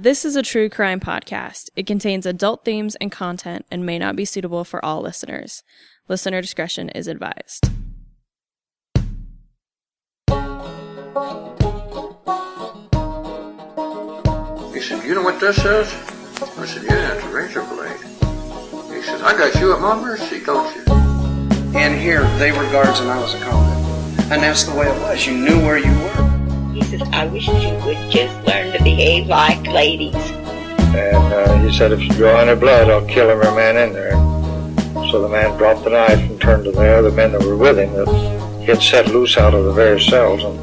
This is a true crime podcast. It contains adult themes and content and may not be suitable for all listeners. Listener discretion is advised. He said, "You know what this is?" I said, "Yeah, it's a razor blade." He said, "I got you at my mercy, don't you?" And here, they were guards and I was a convict. And that's the way it was. You knew where you were. He says, "I wish you would just learn to behave like ladies." And he said, "If you draw any blood, I'll kill every man in there." So the man dropped the knife and turned to the other men that were with him that he had set loose out of the various cells and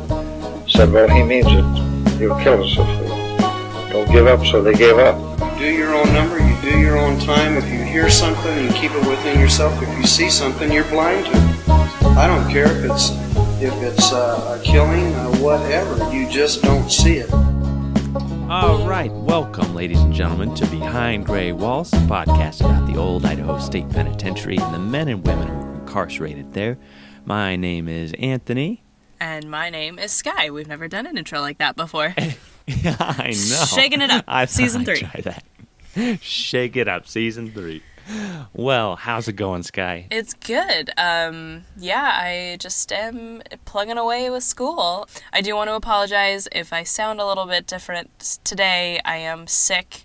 said, "Well, he means it. He'll kill us if we don't give up." So they gave up. You do your own number, you do your own time. If you hear something, you keep it within yourself. If you see something, you're blind to it. I don't care if it's a killing, whatever. You just don't see it. All right, welcome, ladies and gentlemen, to Behind Gray Walls, a podcast about the old Idaho State Penitentiary and the men and women who were incarcerated there. My name is Anthony. And my name is Skye. We've never done an intro like that before. Yeah, I know. Shaking it up, season 3. Try that. Shake it up, season 3. Well, how's it going, Skye? It's good. I just am plugging away with school. I do want to apologize if I sound a little bit different today. I am sick,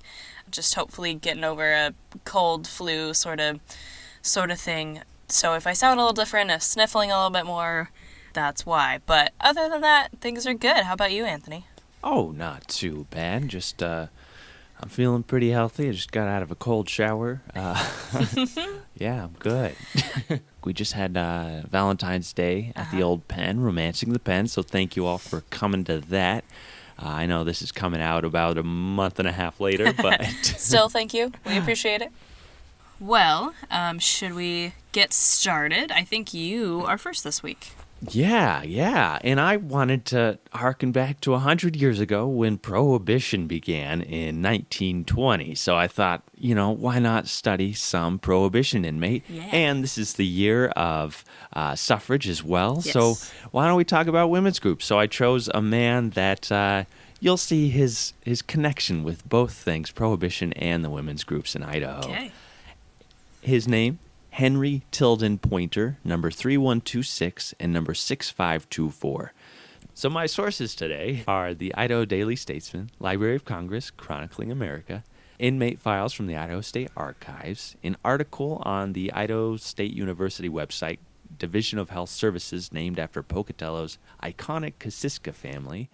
just hopefully getting over a cold flu sort of thing. So if I sound a little different, sniffling a little bit more, that's why. But other than that, things are good. How about you, Anthony? Oh, not too bad. Just, I'm feeling pretty healthy. I just got out of a cold shower. Yeah, I'm good. We just had Valentine's Day at the old pen, romancing the pen, so thank you all for coming to that. I know this is coming out about a month and a half later, but... Still, thank you. We appreciate it. Well, should we get started? I think you are first this week. Yeah, and I wanted to harken back to 100 years ago when Prohibition began in 1920. So I thought, why not study some Prohibition inmate? Yeah. And this is the year of suffrage as well. Yes. So why don't we talk about women's groups? So I chose a man that you'll see his connection with both things, Prohibition and the women's groups in Idaho. Okay. His name? Henry Tilden Poynter, number 3126 and number 6524. So my sources today are the Idaho Daily Statesman, Library of Congress, Chronicling America, inmate files from the Idaho State Archives, an article on the Idaho State University website, Division of Health Services, named after Pocatello's iconic Kasiska family,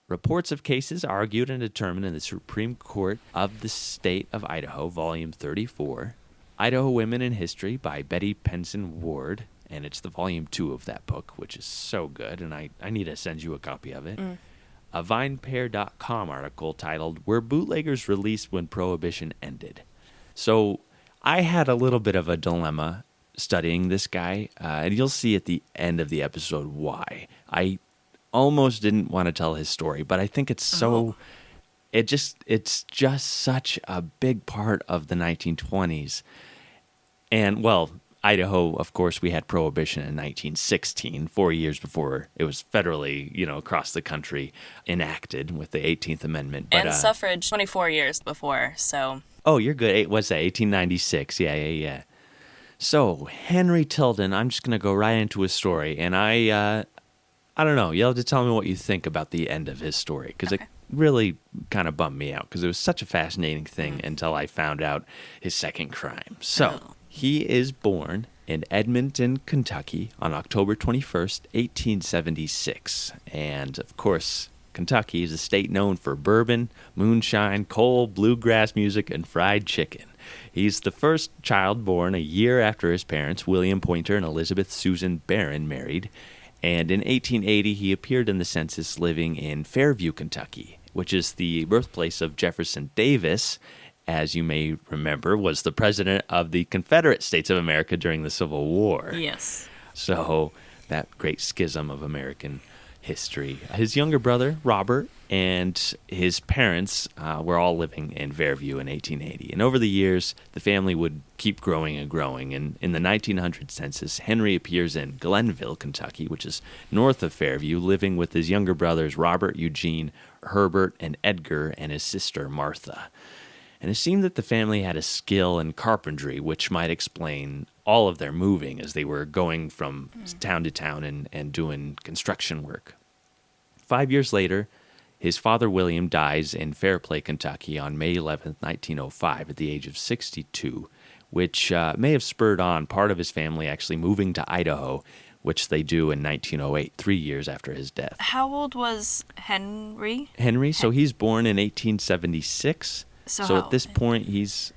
reports of cases argued and determined in the Supreme Court of the State of Idaho, Volume 34, Idaho Women in History by Betty Penson Ward, and it's the volume 2 of that book, which is so good, and I need to send you a copy of it. A VinePair.com article titled, Were Bootleggers Released When Prohibition Ended? So I had a little bit of a dilemma studying this guy, and you'll see at the end of the episode why. I almost didn't want to tell his story, but I think it's so... It's just such a big part of the 1920s. And, well, Idaho, of course, we had Prohibition in 1916, 4 years before it was federally, across the country enacted with the 18th Amendment. But, and suffrage 24 years before, so... Oh, you're good. What's that, 1896? Yeah. So, Henry Tilden, I'm just going to go right into his story, and I don't know, you'll have to tell me what you think about the end of his story, because it really kind of bummed me out, because it was such a fascinating thing until I found out his second crime. So, he is born in Edmonton, Kentucky on October 21st, 1876. And, of course, Kentucky is a state known for bourbon, moonshine, coal, bluegrass music, and fried chicken. He's the first child born a year after his parents, William Poynter and Elizabeth Susan Barron, married. And in 1880, he appeared in the census living in Fairview, Kentucky, which is the birthplace of Jefferson Davis, as you may remember, was the president of the Confederate States of America during the Civil War. Yes. So that great schism of American history. His younger brother, Robert, and his parents were all living in Fairview in 1880. And over the years, the family would keep growing and growing. And in the 1900 census, Henry appears in Glenville, Kentucky, which is north of Fairview, living with his younger brothers, Robert, Eugene, Herbert, and Edgar, and his sister Martha. And it seemed that the family had a skill in carpentry, which might explain all of their moving as they were going from town to town and doing construction work. 5 years later, his father William dies in Fairplay, Kentucky on May 11th, 1905 at the age of 62, which may have spurred on part of his family actually moving to Idaho, which they do in 1908, 3 years after his death. How old was Henry? So he's born in 1876. So at this point, he's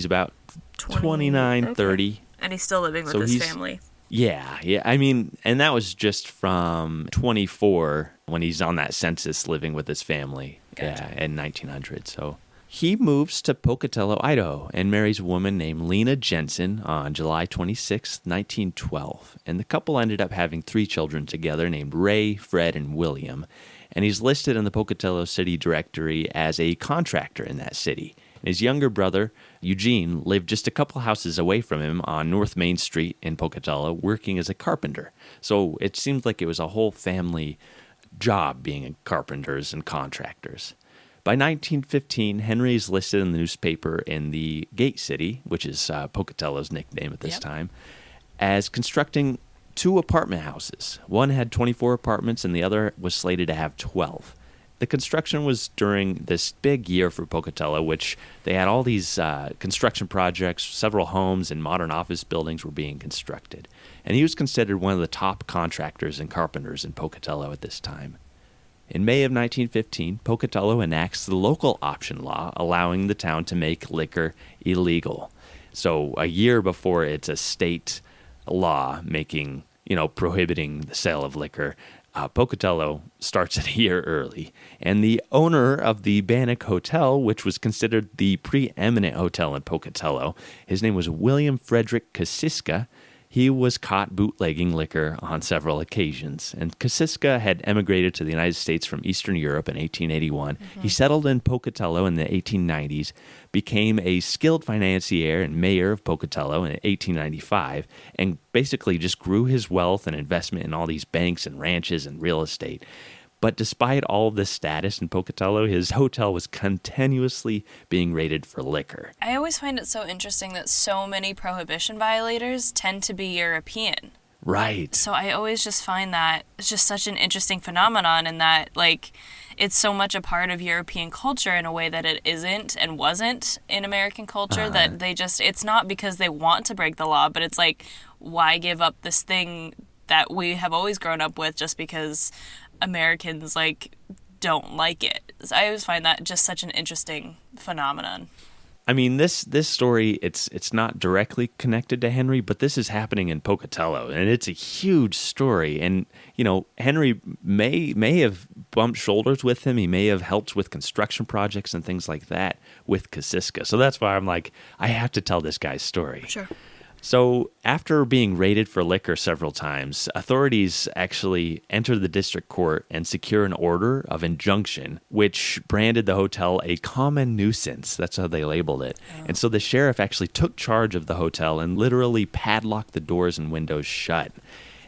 about 29, 30. And he's still living with his family. Yeah. I mean, and that was just from 24 when he's on that census living with his family. Gotcha. In 1900. So he moves to Pocatello, Idaho, and marries a woman named Lena Jensen on July 26, 1912. And the couple ended up having 3 children together named Ray, Fred, and William. And he's listed in the Pocatello City Directory as a contractor in that city. And his younger brother, Eugene, lived just a couple houses away from him on North Main Street in Pocatello, working as a carpenter. So it seemed like it was a whole family job being carpenters and contractors. By 1915, Henry is listed in the newspaper in the Gate City, which is Pocatello's nickname at this time, as constructing 2 apartment houses. One had 24 apartments and the other was slated to have 12. The construction was during this big year for Pocatello, which they had all these construction projects, several homes and modern office buildings were being constructed. And he was considered one of the top contractors and carpenters in Pocatello at this time. In May of 1915, Pocatello enacts the local option law, allowing the town to make liquor illegal. So a year before it's a state law prohibiting the sale of liquor, Pocatello starts it a year early. And the owner of the Bannock Hotel, which was considered the preeminent hotel in Pocatello, his name was William Frederick Kosiska. He was caught bootlegging liquor on several occasions. And Kosiska had emigrated to the United States from Eastern Europe in 1881. Mm-hmm. He settled in Pocatello in the 1890s, became a skilled financier and mayor of Pocatello in 1895, and basically just grew his wealth and investment in all these banks and ranches and real estate. But despite all of this status in Pocatello, his hotel was continuously being raided for liquor. I always find it so interesting that so many prohibition violators tend to be European. Right. So I always just find that it's just such an interesting phenomenon in that, it's so much a part of European culture in a way that it isn't and wasn't in American culture, that it's not because they want to break the law, but it's why give up this thing that we have always grown up with just because Americans don't like it. So I always find that just such an interesting phenomenon. I mean, this story, it's not directly connected to Henry, but this is happening in Pocatello, and it's a huge story. And, Henry may have bumped shoulders with him. He may have helped with construction projects and things like that with Kosiska. So that's why I'm I have to tell this guy's story. Sure. So after being raided for liquor several times, authorities actually enter the district court and secure an order of injunction, which branded the hotel a common nuisance. That's how they labeled it. Oh. And so the sheriff actually took charge of the hotel and literally padlocked the doors and windows shut.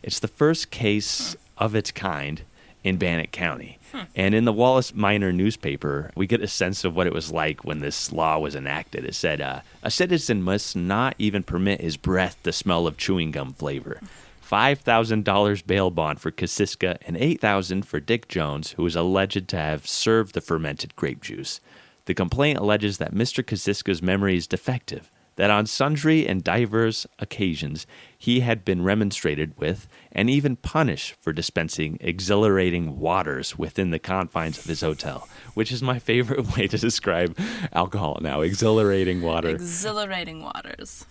It's the first case of its kind in Bannock County. And in the Wallace Minor newspaper, we get a sense of what it was like when this law was enacted. It said, a citizen must not even permit his breath to smell of chewing gum flavor. $5,000 bail bond for Kosiska and $8,000 for Dick Jones, who was alleged to have served the fermented grape juice. The complaint alleges that Mr. Kosiska's memory is defective, that on sundry and divers occasions he had been remonstrated with and even punished for dispensing exhilarating waters within the confines of his hotel, which is my favorite way to describe alcohol now, exhilarating water. Exhilarating waters.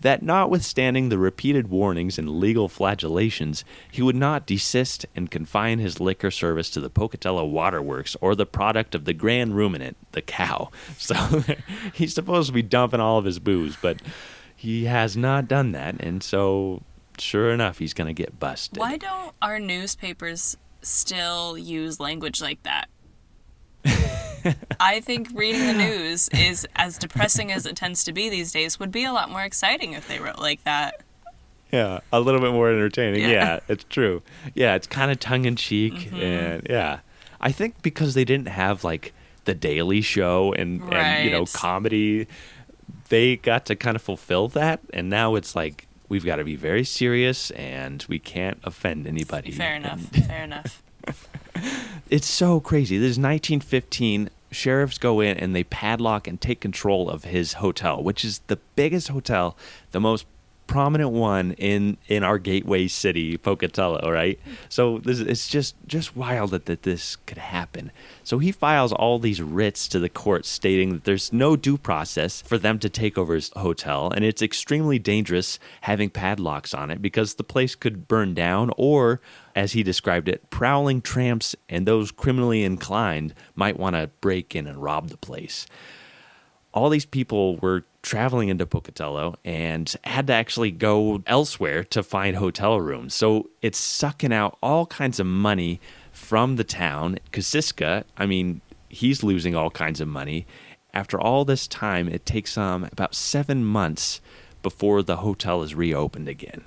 That notwithstanding the repeated warnings and legal flagellations, he would not desist and confine his liquor service to the Pocatello Waterworks or the product of the grand ruminant, the cow. So he's supposed to be dumping all of his booze, but he has not done that, and so sure enough, he's going to get busted. Why don't our newspapers still use language like that? I think reading the news is, as depressing as it tends to be these days, would be a lot more exciting if they wrote like that. Yeah, a little bit more entertaining. Yeah, it's true. Yeah, it's kind of tongue-in-cheek, and yeah. I think because they didn't have like the Daily Show and Right. comedy, they got to kind of fulfill that. And now it's like we've got to be very serious and we can't offend anybody. Fair enough. Fair enough. It's so crazy. This is 1915. Sheriffs go in and they padlock and take control of his hotel, which is the biggest hotel, the most prominent one in our gateway city, Pocatello, right? So it's just wild that this could happen. So he files all these writs to the court stating that there's no due process for them to take over his hotel, and it's extremely dangerous having padlocks on it because the place could burn down, or, as he described it, prowling tramps and those criminally inclined might want to break in and rob the place. All these people were traveling into Pocatello and had to actually go elsewhere to find hotel rooms. So it's sucking out all kinds of money from the town. Kosiska, I mean, he's losing all kinds of money. After all this time, it takes about 7 months before the hotel is reopened again.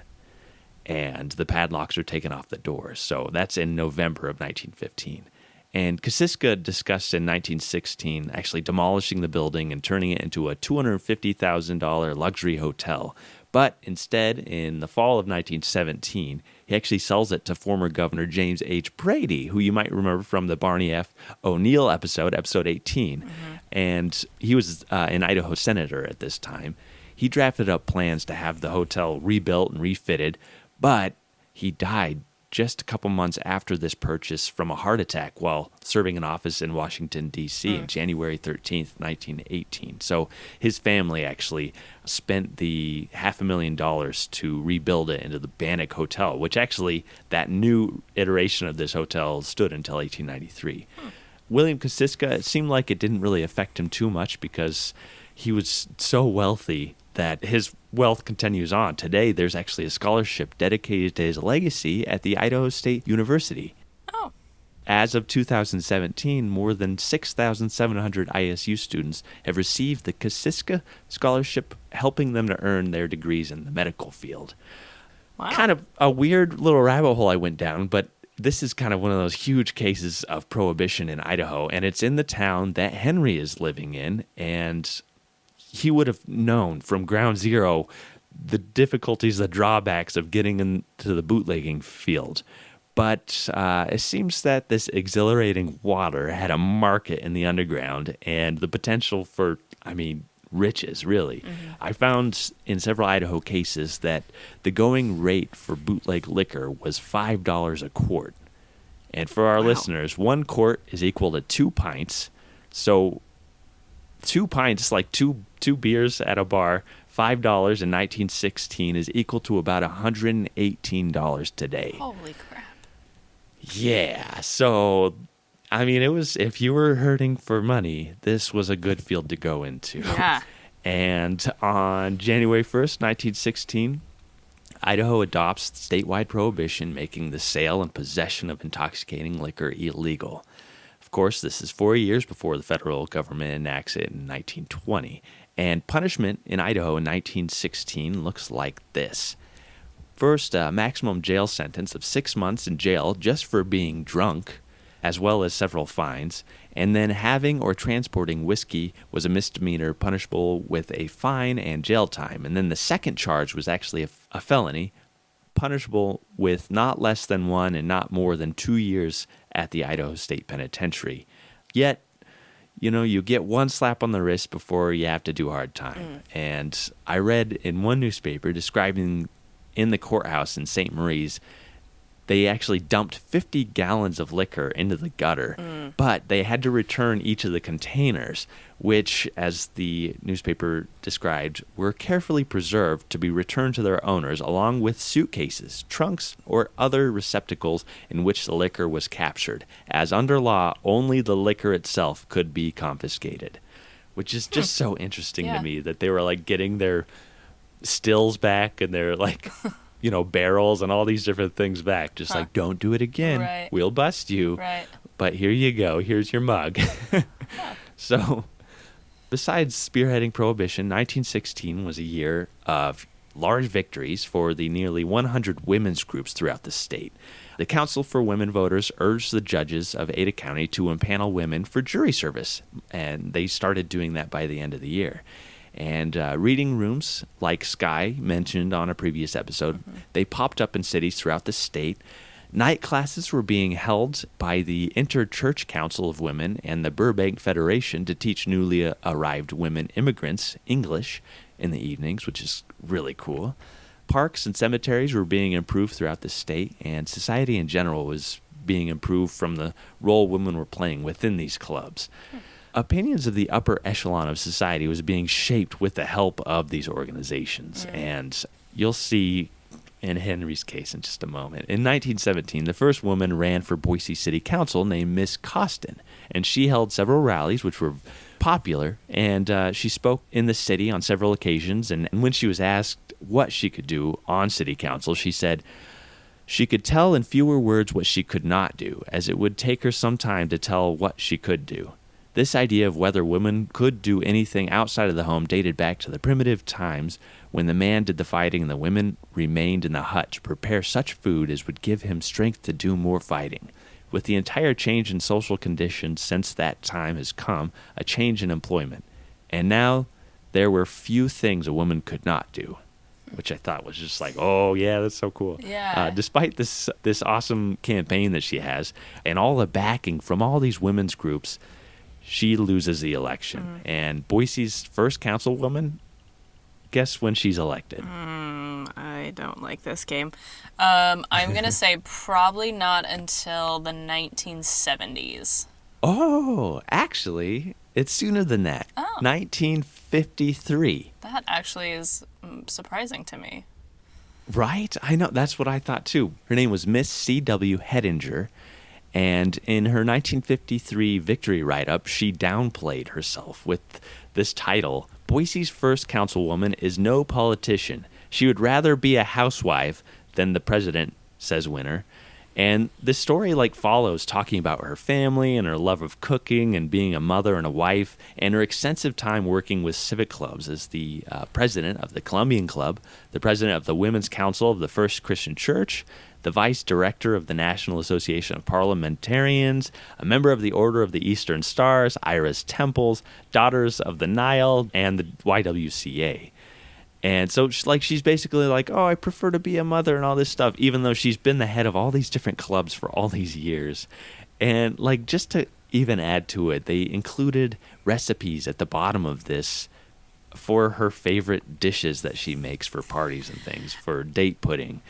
And the padlocks are taken off the doors. So that's in November of 1915. And Kosiska discussed in 1916 actually demolishing the building and turning it into a $250,000 luxury hotel. But instead, in the fall of 1917, he actually sells it to former Governor James H. Brady, who you might remember from the Barney F. O'Neill episode 18. Mm-hmm. And he was an Idaho senator at this time. He drafted up plans to have the hotel rebuilt and refitted, but he died just a couple months after this purchase from a heart attack while serving in office in Washington, D.C. on January 13th, 1918. So his family actually spent the $500,000 to rebuild it into the Bannock Hotel, which actually that new iteration of this hotel stood until 1893. William Kosiska, it seemed like it didn't really affect him too much because he was so wealthy that his wealth continues on. Today, there's actually a scholarship dedicated to his legacy at the Idaho State University. Oh. As of 2017, more than 6,700 ISU students have received the Kosiska Scholarship, helping them to earn their degrees in the medical field. Wow. Kind of a weird little rabbit hole I went down, but this is kind of one of those huge cases of prohibition in Idaho, and it's in the town that Henry is living in, and he would have known from ground zero the difficulties, the drawbacks of getting into the bootlegging field. But it seems that this exhilarating water had a market in the underground and the potential for, riches, really. Mm-hmm. I found in several Idaho cases that the going rate for bootleg liquor was $5 a quart. And for our listeners, 1 quart is equal to 2 pints. So 2 pints, like two beers at a bar, $5 in 1916 is equal to about $118 today. Holy crap. Yeah, so, it was, if you were hurting for money, this was a good field to go into. Yeah. And on January 1st, 1916, Idaho adopts statewide prohibition, making the sale and possession of intoxicating liquor illegal. Of course, this is 4 years before the federal government enacts it in 1920. And punishment in Idaho in 1916 looks like this. First, a maximum jail sentence of 6 months in jail just for being drunk, as well as several fines. And then having or transporting whiskey was a misdemeanor punishable with a fine and jail time. And then the second charge was actually a felony, punishable with not less than 1 and not more than 2 years at the Idaho State Penitentiary. Yet, you get 1 slap on the wrist before you have to do hard time. And I read in one newspaper describing in the courthouse in St. Marie's, they actually dumped 50 gallons of liquor into the gutter, but they had to return each of the containers, which, as the newspaper described, were carefully preserved to be returned to their owners, along with suitcases, trunks, or other receptacles in which the liquor was captured, as under law, only the liquor itself could be confiscated, which is just so interesting to me that they were like getting their stills back and their barrels and all these different things back. Just like, don't do it again. Right. We'll bust you. Right. But here you go. Here's your mug. So, besides spearheading Prohibition, 1916 was a year of large victories for the nearly 100 women's groups throughout the state. The Council for Women Voters urged the judges of Ada County to impanel women for jury service, and they started doing that by the end of the year. And reading rooms, like Skye mentioned on a previous episode, they popped up in cities throughout the state. Night classes were being held by the Inter-Church Council of Women and the Burbank Federation to teach newly arrived women immigrants English in the evenings, which is really cool. Parks and cemeteries were being improved throughout the state, and society in general was being improved from the role women were playing within these clubs. Opinions of the upper echelon of society was being shaped with the help of these organizations, and you'll see in Henry's case in just a moment. In 1917, the first woman ran for Boise City Council named Miss Costin, and she held several rallies which were popular, and she spoke in the city on several occasions, and when she was asked what she could do on city council, she said she could tell in fewer words what she could not do, as it would take her some time to tell what she could do. This idea of whether women could do anything outside of the home dated back to the primitive times when the man did the fighting and the women remained in the hut to prepare such food as would give him strength to do more fighting. With the entire change in social conditions since that time has come a change in employment. And now there were few things a woman could not do, which I thought was just like, oh, yeah, that's so cool. Yeah. Despite this awesome campaign that she has and all the backing from all these women's groups, she loses the election. And Boise's first councilwoman, guess when she's elected? I don't like this game. I'm going to say probably not until the 1970s. Oh, actually, it's sooner than that. Oh. 1953. That actually is surprising to me. Right? I know. That's what I thought, too. Her name was Miss C.W. Hedinger. And in her 1953 victory write-up, she downplayed herself with this title, Boise's first councilwoman is no politician. She would rather be a housewife than the president, says Winner. And this story follows talking about her family and her love of cooking and being a mother and a wife and her extensive time working with civic clubs as the president of the Columbian Club, the president of the Women's Council of the First Christian Church, the vice director of the National Association of Parliamentarians, a member of the Order of the Eastern Stars, Iris Temples, Daughters of the Nile, and the YWCA. And so she's basically oh, I prefer to be a mother and all this stuff, even though she's been the head of all these different clubs for all these years. And just to even add to it, they included recipes at the bottom of this for her favorite dishes that she makes for parties and things, for date pudding.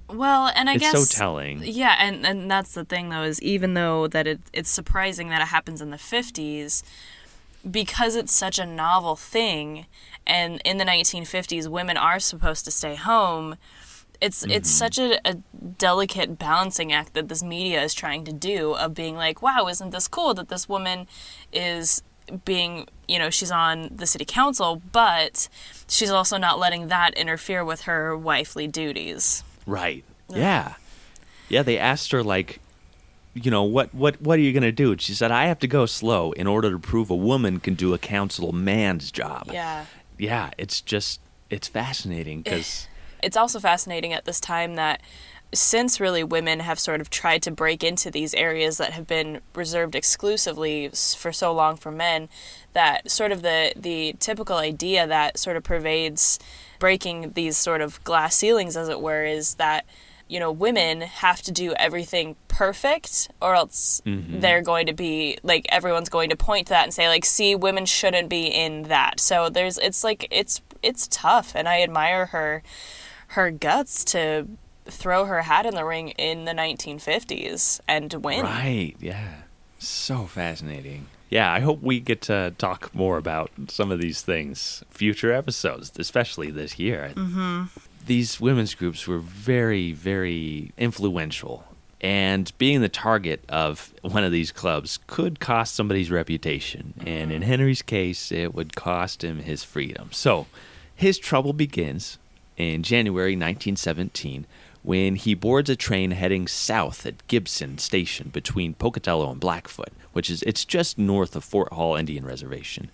Well, and I guess it's so telling. Yeah, and that's the thing, though, is even though that it's surprising that it happens in the 50s, because it's such a novel thing, and in the 1950s, women are supposed to stay home, it's such a delicate balancing act that this media is trying to do of being like, wow, isn't this cool that this woman is being, she's on the city council, but she's also not letting that interfere with her wifely duties. Right. Yeah. Yeah, they asked her, what are you going to do? And she said, I have to go slow in order to prove a woman can do a council man's job. Yeah. Yeah, it's fascinating because... It's also fascinating at this time that since really women have sort of tried to break into these areas that have been reserved exclusively for so long for men, that sort of the typical idea that sort of pervades breaking these sort of glass ceilings, as it were, is that, women have to do everything perfect or else they're going to be, everyone's going to point to that and say, see, women shouldn't be in that. So it's tough, and I admire her guts to throw her hat in the ring in the 1950s and to win. Right, yeah. So fascinating. Yeah, I hope we get to talk more about some of these things future episodes, especially this year. Mm-hmm. These women's groups were very, very influential, and being the target of one of these clubs could cost somebody's reputation, and in Henry's case, it would cost him his freedom. So his trouble begins in January 1917 when he boards a train heading south at Gibson Station between Pocatello and Blackfoot, it's just north of Fort Hall Indian Reservation.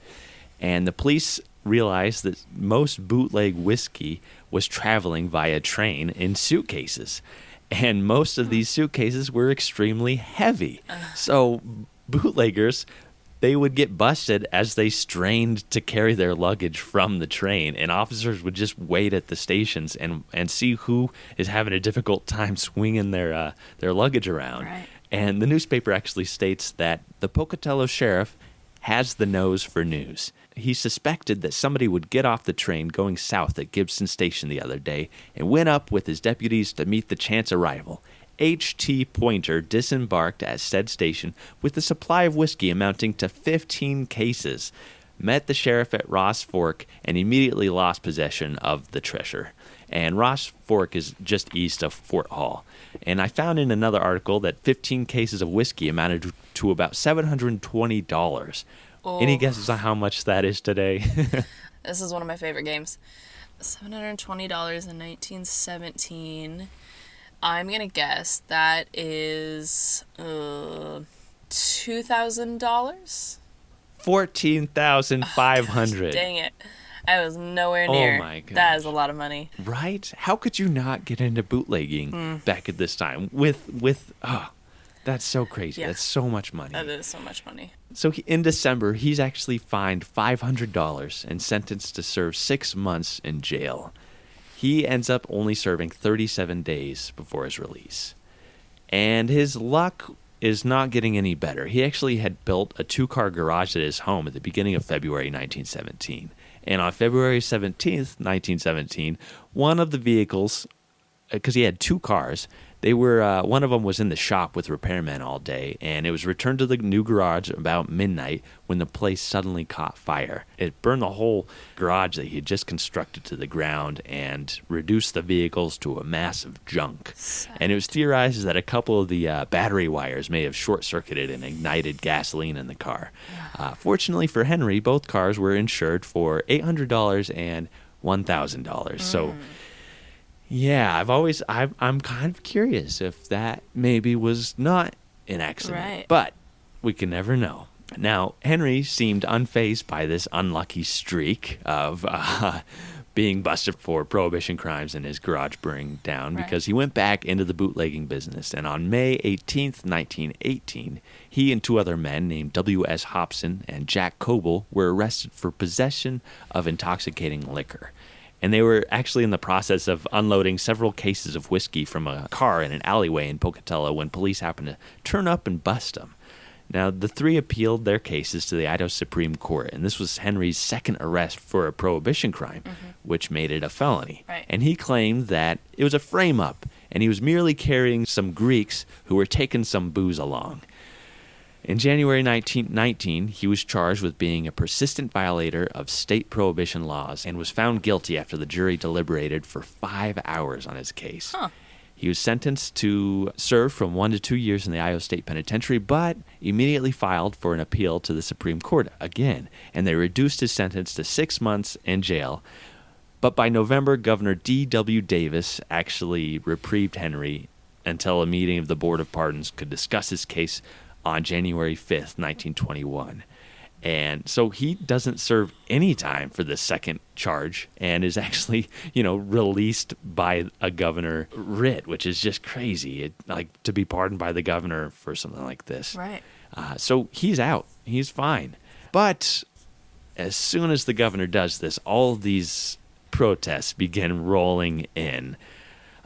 And the police realized that most bootleg whiskey was traveling via train in suitcases. And most of these suitcases were extremely heavy. So bootleggers, they would get busted as they strained to carry their luggage from the train. And officers would just wait at the stations and see who is having a difficult time swinging their luggage around. Right. And the newspaper actually states that the Pocatello sheriff has the nose for news. He suspected that somebody would get off the train going south at Gibson Station the other day and went up with his deputies to meet the chance arrival. H.T. Poynter disembarked at said station with a supply of whiskey amounting to 15 cases, met the sheriff at Ross Fork, and immediately lost possession of the treasure. And Ross Fork is just east of Fort Hall. And I found in another article that 15 cases of whiskey amounted to about $720. Oh. Any guesses on how much that is today? This is one of my favorite games. $720 in 1917. I'm going to guess that is $2,000? $14,500. Dang it. I was nowhere near. Oh my gosh. That is a lot of money. Right? How could you not get into bootlegging back at this time with that's so crazy. Yeah. That's so much money. That is so much money. So in December, he's actually fined $500 and sentenced to serve 6 months in jail. He ends up only serving 37 days before his release. And his luck is not getting any better. He actually had built a 2-car garage at his home at the beginning of February 1917. And on February 17th, 1917, one of the vehicles, because he had 2 cars, they were one of them was in the shop with repairmen all day, and it was returned to the new garage about midnight when the place suddenly caught fire. It burned the whole garage that he had just constructed to the ground and reduced the vehicles to a mass of junk. And it was theorized that a couple of the battery wires may have short-circuited and ignited gasoline in the car. Fortunately for Henry, both cars were insured for $800 and $1,000. So yeah, I'm kind of curious if that maybe was not an accident. Right. But we can never know. Now, Henry seemed unfazed by this unlucky streak of being busted for prohibition crimes and his garage burning down because he went back into the bootlegging business. And on May 18th, 1918, he and 2 other men named W.S. Hobson and Jack Coble were arrested for possession of intoxicating liquor. And they were actually in the process of unloading several cases of whiskey from a car in an alleyway in Pocatello when police happened to turn up and bust them. Now, the 3 appealed their cases to the Idaho Supreme Court, and this was Henry's second arrest for a prohibition crime, which made it a felony. Right. And he claimed that it was a frame-up, and he was merely carrying some Greeks who were taking some booze along. In January 1919, he was charged with being a persistent violator of state prohibition laws and was found guilty after the jury deliberated for 5 hours on his case. He was sentenced to serve from 1 to 2 years in the Iowa State Penitentiary, but immediately filed for an appeal to the Supreme Court again, and they reduced his sentence to 6 months in jail. But by November, Governor D.W. Davis actually reprieved Henry until a meeting of the Board of Pardons could discuss his case on January 5th, 1921. And so he doesn't serve any time for the second charge and is actually, released by a governor writ, which is just crazy. To be pardoned by the governor for something like this. Right. So he's out. He's fine. But as soon as the governor does this, all of these protests begin rolling in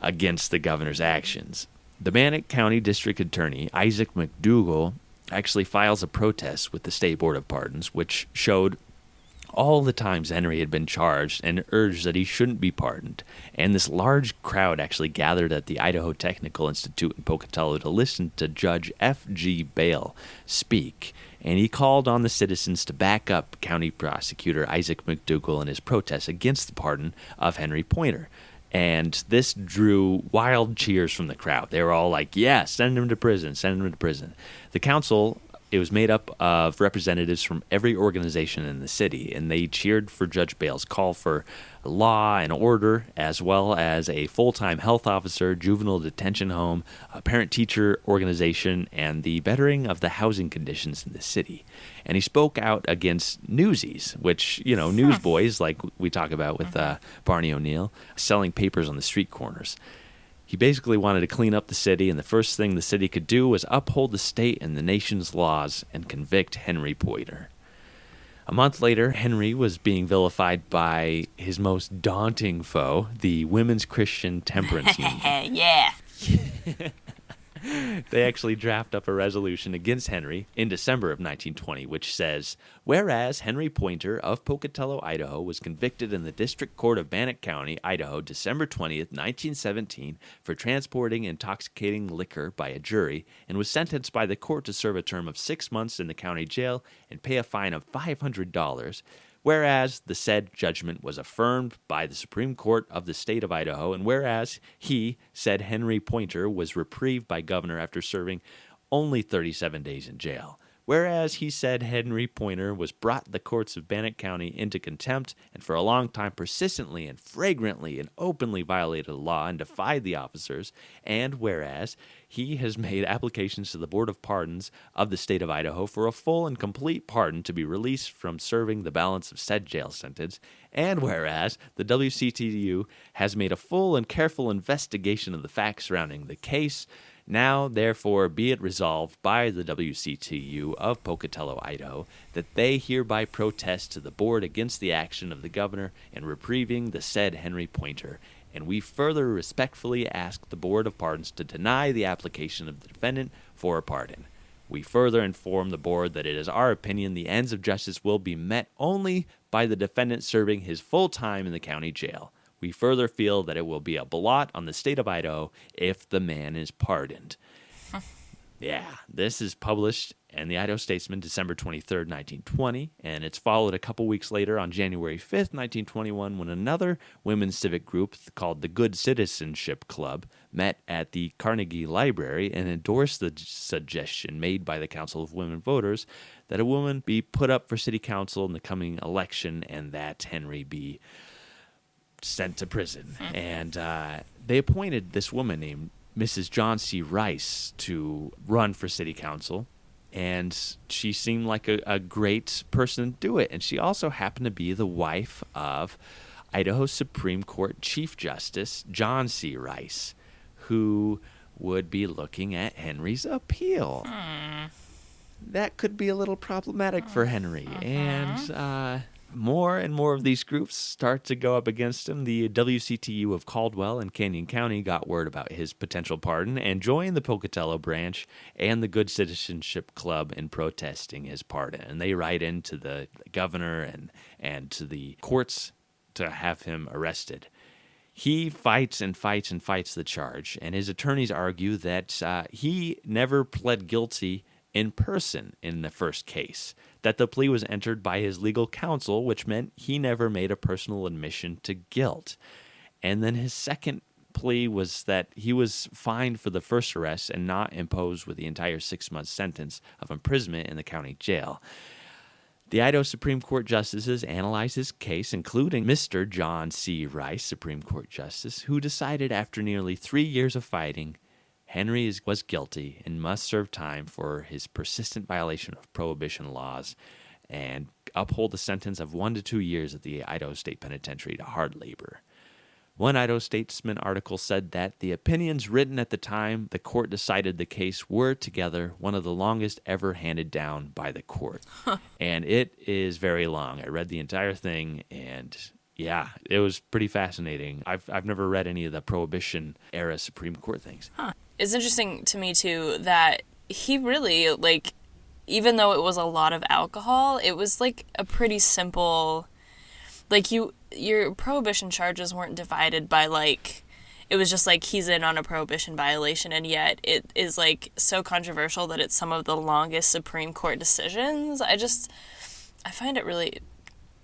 against the governor's actions. The Bannock County District Attorney, Isaac McDougall, actually files a protest with the State Board of Pardons, which showed all the times Henry had been charged and urged that he shouldn't be pardoned. And this large crowd actually gathered at the Idaho Technical Institute in Pocatello to listen to Judge F.G. Bale speak. And he called on the citizens to back up County Prosecutor Isaac McDougall in his protest against the pardon of Henry Poynter. And this drew wild cheers from the crowd. They were all like, yeah, send him to prison, send him to prison. The council It was made up of representatives from every organization in the city, and they cheered for Judge Bale's call for law and order, as well as a full-time health officer, juvenile detention home, a parent-teacher organization, and the bettering of the housing conditions in the city. And he spoke out against newsies, which, newsboys, like we talk about with Barney O'Neill, selling papers on the street corners. He basically wanted to clean up the city, and the first thing the city could do was uphold the state and the nation's laws and convict Henry Poynter. A month later, Henry was being vilified by his most daunting foe, the Women's Christian Temperance Union. Yeah. They actually draft up a resolution against Henry in December of 1920, which says, whereas Henry Poynter of Pocatello, Idaho, was convicted in the District Court of Bannock County, Idaho, December 20th, 1917, for transporting intoxicating liquor by a jury, and was sentenced by the court to serve a term of 6 months in the county jail and pay a fine of $500, whereas the said judgment was affirmed by the Supreme Court of the state of Idaho, and whereas he, said Henry Poynter, was reprieved by governor after serving only 37 days in jail. Whereas he said Henry Poynter was brought the courts of Bannock County into contempt and for a long time persistently and flagrantly and openly violated the law and defied the officers, and whereas he has made applications to the Board of Pardons of the state of Idaho for a full and complete pardon to be released from serving the balance of said jail sentence, and whereas the WCTU has made a full and careful investigation of the facts surrounding the case, now, therefore, be it resolved by the WCTU of Pocatello, Idaho, that they hereby protest to the board against the action of the governor in reprieving the said Henry Poynter, and we further respectfully ask the Board of Pardons to deny the application of the defendant for a pardon. We further inform the board that it is our opinion the ends of justice will be met only by the defendant serving his full time in the county jail. We further feel that it will be a blot on the state of Idaho if the man is pardoned. Yeah, this is published in the Idaho Statesman December 23rd, 1920, and it's followed a couple weeks later on January 5th, 1921, when another women's civic group called the Good Citizenship Club met at the Carnegie Library and endorsed the suggestion made by the Council of Women Voters that a woman be put up for city council in the coming election and that Henry be sent to prison. And they appointed this woman named Mrs. John C. Rice to run for city council, and she seemed like a great person to do it. And she also happened to be the wife of Idaho Supreme Court Chief Justice John C. Rice, who would be looking at Henry's appeal. That could be a little problematic for Henry. And more and more of these groups start to go up against him. The WCTU of Caldwell and Canyon County got word about his potential pardon and joined the Pocatello branch and the Good Citizenship Club in protesting his pardon. And they write into the governor and to the courts to have him arrested. He fights and fights and fights the charge, and his attorneys argue that he never pled guilty in person in the first case, that the plea was entered by his legal counsel, which meant he never made a personal admission to guilt. And then his second plea was that he was fined for the first arrest and not imposed with the entire 6-month sentence of imprisonment in the county jail. The Idaho Supreme Court justices analyzed his case, including Mr. John C. Rice, Supreme Court Justice, who decided after nearly 3 years of fighting, Henry was guilty and must serve time for his persistent violation of prohibition laws and uphold the sentence of 1 to 2 years at the Idaho State Penitentiary to hard labor. One Idaho Statesman article said that the opinions written at the time the court decided the case were together one of the longest ever handed down by the court. And it is very long. I read the entire thing, and yeah, it was pretty fascinating. I've never read any of the Prohibition era Supreme Court things. It's interesting to me, too, that he really, even though it was a lot of alcohol, it was, a pretty simple, your prohibition charges weren't divided by, it was just, he's in on a prohibition violation, and yet it is, so controversial that it's some of the longest Supreme Court decisions. I find it really,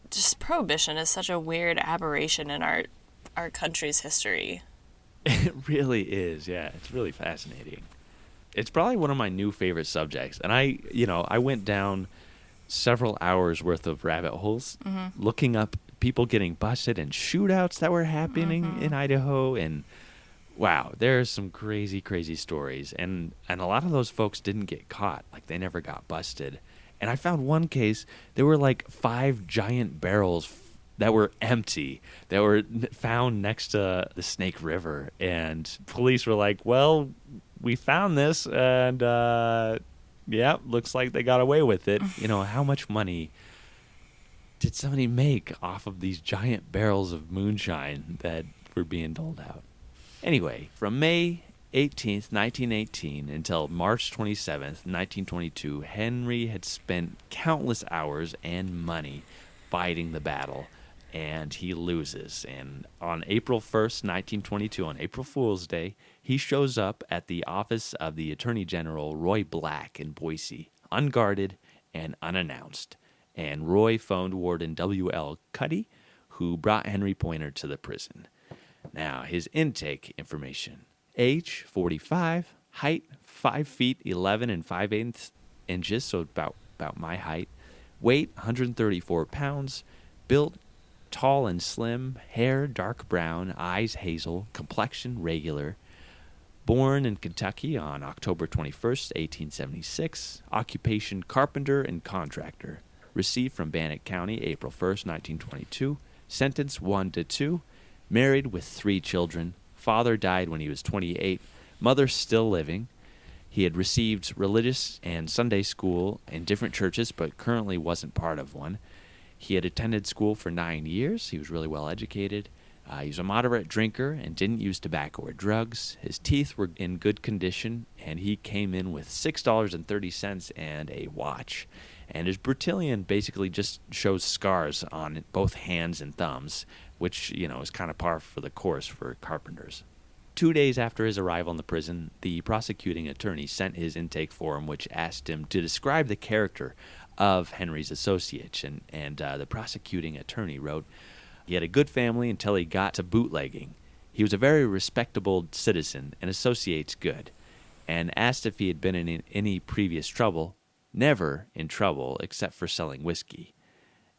just prohibition is such a weird aberration in our country's history. It really is, yeah. It's really fascinating. it's probably one of my new favorite subjects. And I went down several hours worth of rabbit holes looking up people getting busted and shootouts that were happening in Idaho. And wow, there's some crazy, crazy stories. And a lot of those folks didn't get caught. Like, they never got busted. And I found one case, there were like 5 giant barrels that were empty that were found next to the Snake River. And police were like, well, we found this, and yeah, looks like they got away with it. How much money did somebody make off of these giant barrels of moonshine that were being doled out? Anyway, from May 18th, 1918 until March 27th, 1922, Henry had spent countless hours and money fighting the battle, and he loses. And on April 1st, 1922, on April Fool's Day, he shows up at the office of the Attorney General Roy Black in Boise, unguarded and unannounced. And Roy phoned Warden W.L. Cuddy, who brought Henry Poynter to the prison. Now, his intake information: age 45, height 5 feet 11 and 5/8 inches, so about my height, weight 134 pounds, built tall and slim, hair dark brown, eyes hazel, complexion regular, born in Kentucky on October 21st, 1876, occupation carpenter and contractor, received from Bannock County April 1st, 1922, sentence 1-2, married with 3 children, father died when he was 28, mother still living. He had received religious and Sunday school in different churches, but currently wasn't part of one. He had attended school for 9 years. He was really well educated. He was a moderate drinker and didn't use tobacco or drugs. His teeth were in good condition, and he came in with $6.30 and a watch. And his Bertillon basically just shows scars on both hands and thumbs, which, is kind of par for the course for carpenters. 2 days after his arrival in the prison, the prosecuting attorney sent his intake form, which asked him to describe the character of Henry's associates. And the prosecuting attorney wrote, he had a good family until he got to bootlegging. He was a very respectable citizen and associates good. And asked if he had been in any previous trouble. Never in trouble except for selling whiskey.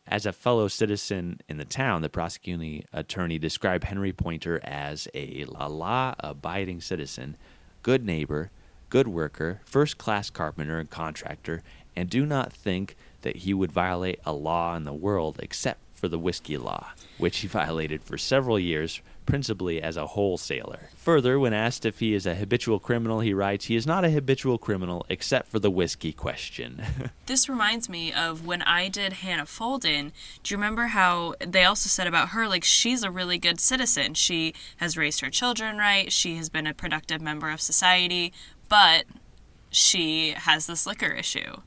As a fellow citizen in the town, the prosecuting attorney described Henry Poynter as a law-abiding citizen, good neighbor, good worker, first-class carpenter and contractor, and do not think that he would violate a law in the world except for the whiskey law, which he violated for several years, principally as a wholesaler. Further, when asked if he is a habitual criminal, he writes, he is not a habitual criminal except for the whiskey question. This reminds me of when I did Hannah Folden. Do you remember how they also said about her, like, she's a really good citizen. She has raised her children right. She has been a productive member of society, but she has this liquor issue.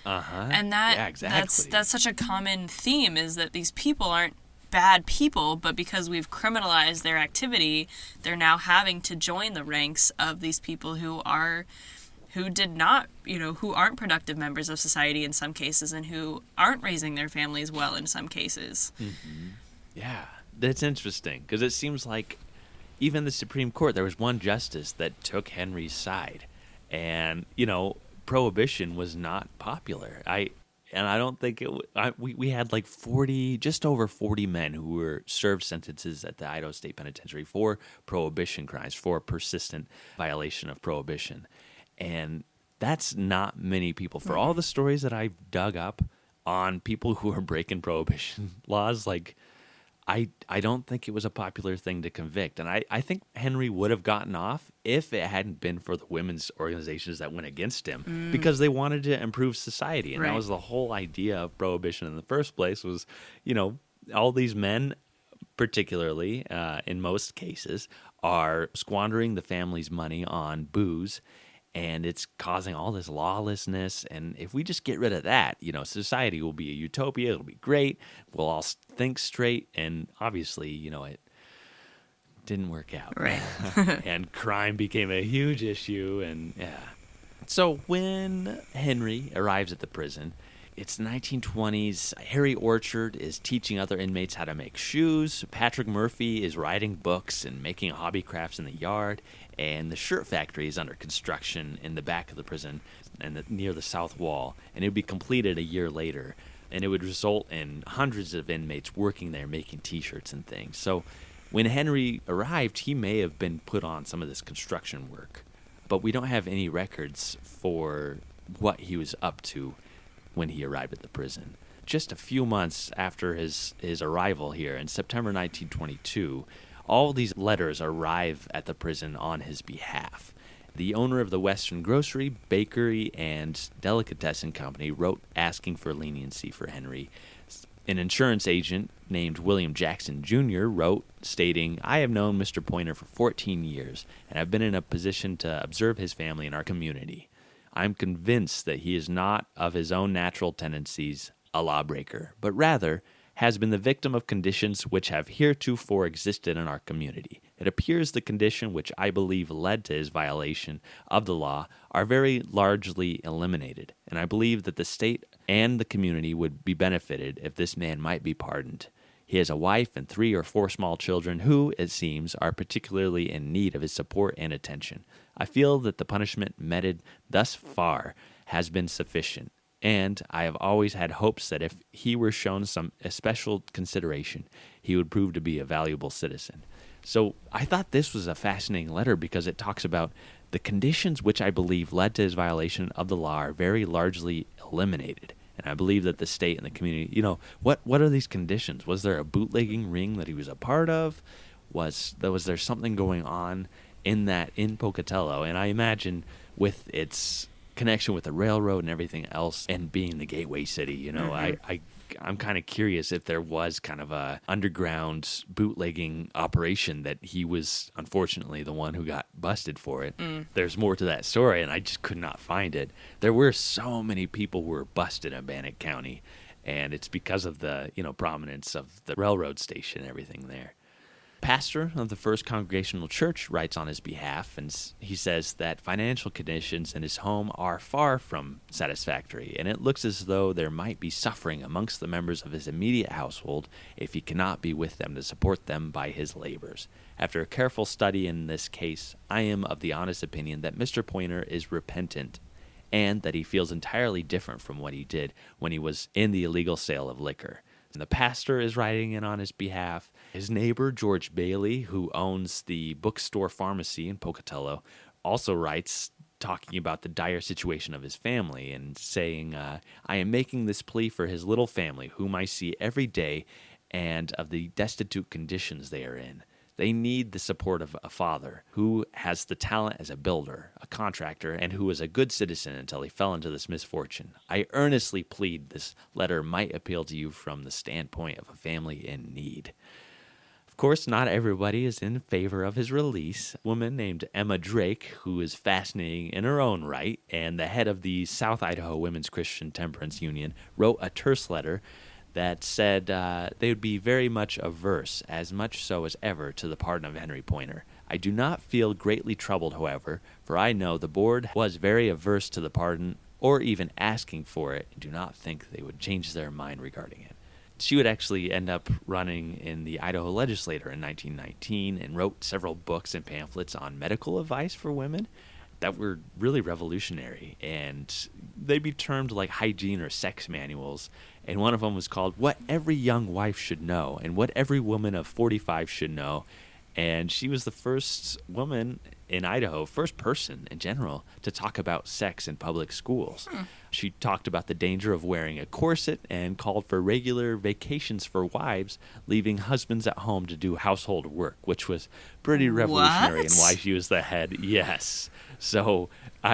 And yeah, exactly. that's such a common theme, is that these people aren't bad people, but because we've criminalized their activity, they're now having to join the ranks of these people who aren't productive members of society in some cases, and who aren't raising their families well in some cases. Mm-hmm. Yeah, that's interesting, because it seems like even the Supreme Court, there was one justice that took Henry's side, and Prohibition was not popular. I don't think we had like just over 40 men who were served sentences at the Idaho State Penitentiary for prohibition crimes, for persistent violation of prohibition. And that's not many people. For all the stories that I've dug up on people who are breaking prohibition laws, like, I don't think it was a popular thing to convict. And I think Henry would have gotten off if it hadn't been for the women's organizations that went against him, because they wanted to improve society. And that was the whole idea of prohibition in the first place, was, all these men, particularly in most cases, are squandering the family's money on booze. And it's causing all this lawlessness. And if we just get rid of that, society will be a utopia. It'll be great. We'll all think straight. And obviously, it didn't work out. Right. And crime became a huge issue. And yeah. So when Henry arrives at the prison, It's the 1920s. Harry Orchard is teaching other inmates how to make shoes. Patrick Murphy is writing books and making hobby crafts in the yard. And the shirt factory is under construction in the back of the prison and near the south wall. And it would be completed a year later. And it would result in hundreds of inmates working there making T-shirts and things. So when Henry arrived, he may have been put on some of this construction work. But we don't have any records for what he was up to when he arrived at the prison. Just a few months after his arrival here, in September 1922, all these letters arrive at the prison on his behalf. The owner of the Western Grocery, Bakery, and Delicatessen Company wrote asking for leniency for Henry. An insurance agent named William Jackson Jr. wrote stating, "I have known Mr. Poynter for 14 years, and have been in a position to observe his family in our community. I'm convinced that he is not of his own natural tendencies a lawbreaker, but rather has been the victim of conditions which have heretofore existed in our community. It appears the condition which I believe led to his violation of the law are very largely eliminated, and I believe that the state and the community would be benefited if this man might be pardoned. He has a wife and 3 or 4 small children who, it seems, are particularly in need of his support and attention. I feel that the punishment meted thus far has been sufficient, and I have always had hopes that if he were shown some especial consideration, he would prove to be a valuable citizen." So I thought this was a fascinating letter because it talks about the conditions which I believe led to his violation of the law are very largely eliminated. And I believe that the state and the community, what are these conditions? Was there a bootlegging ring that he was a part of? Was there something going on in Pocatello? And I imagine with its connection with the railroad and everything else and being the gateway city, I'm kind of curious if there was kind of a underground bootlegging operation that he was unfortunately the one who got busted for it. There's more to that story, and I just could not find it. There were so many people who were busted in Bannock County, and it's because of the prominence of the railroad station and everything there. Pastor of the First Congregational Church writes on his behalf, and he says that financial conditions in his home are far from satisfactory, and it looks as though there might be suffering amongst the members of his immediate household if he cannot be with them to support them by his labors. After a careful study in this case, I am of the honest opinion that Mr. Poynter is repentant, and that he feels entirely different from what he did when he was in the illegal sale of liquor. And the pastor is writing in on his behalf. His neighbor, George Bailey, who owns the bookstore pharmacy in Pocatello, also writes, talking about the dire situation of his family and saying, I am making this plea for his little family, whom I see every day, and of the destitute conditions they are in. They need the support of a father who has the talent as a builder, a contractor, and who was a good citizen until he fell into this misfortune. I earnestly plead this letter might appeal to you from the standpoint of a family in need. Of course, not everybody is in favor of his release. A woman named Emma Drake, who is fascinating in her own right, and the head of the South Idaho Women's Christian Temperance Union, wrote a terse letter that said they would be very much averse, as much so as ever, to the pardon of Henry Poynter. I do not feel greatly troubled, however, for I know the board was very averse to the pardon, or even asking for it, and do not think they would change their mind regarding it. She would actually end up running in the Idaho legislature in 1919 and wrote several books and pamphlets on medical advice for women that were really revolutionary, and they'd be termed like hygiene or sex manuals, and one of them was called What Every Young Wife Should Know and What Every Woman of 45 Should Know. And she was the first woman in Idaho, first person in general, to talk about sex in public schools. She talked about the danger of wearing a corset and called for regular vacations for wives, leaving husbands at home to do household work, which was pretty revolutionary and why she was the head. Yes. So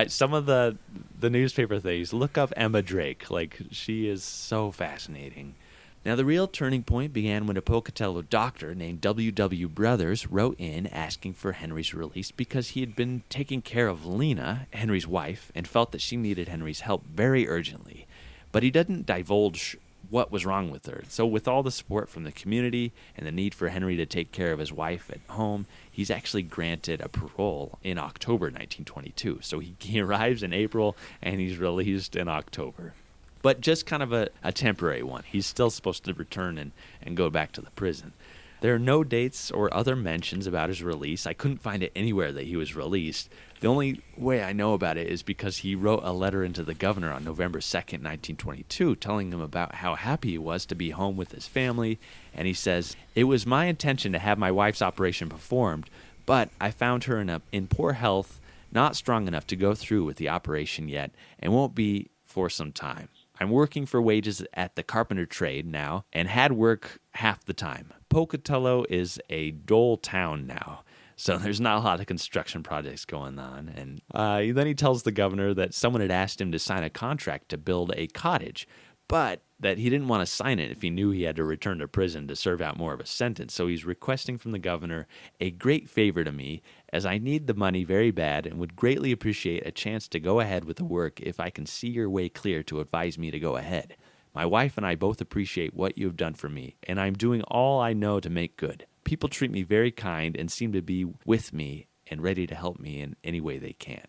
some of the newspaper things, look up Emma Drake. Like, she is so fascinating. Now, the real turning point began when a Pocatello doctor named W.W. Brothers wrote in asking for Henry's release because he had been taking care of Lena, Henry's wife, and felt that she needed Henry's help very urgently. But he didn't divulge what was wrong with her. So with all the support from the community and the need for Henry to take care of his wife at home, he's actually granted a parole in October 1922. So he arrives in April and he's released in October. but just kind of a temporary one. He's still supposed to return and go back to the prison. There are no dates or other mentions about his release. I couldn't find it anywhere that he was released. The only way I know about it is because he wrote a letter into the governor on November 2nd, 1922, telling him about how happy he was to be home with his family. And he says, "It was my intention to have my wife's operation performed, but I found her in poor health, not strong enough to go through with the operation yet, and won't be for some time. I'm working for wages at the carpenter trade now, and had work half the time. Pocatello is a dull town now, so there's not a lot of construction projects going on." And then he tells the governor that someone had asked him to sign a contract to build a cottage, but that he didn't want to sign it if he knew he had to return to prison to serve out more of a sentence. So he's requesting from the governor a great favor to me, as I need the money very bad and would greatly appreciate a chance to go ahead with the work if I can see your way clear to advise me to go ahead. My wife and I both appreciate what you have done for me, and I'm doing all I know to make good. People treat me very kind and seem to be with me and ready to help me in any way they can.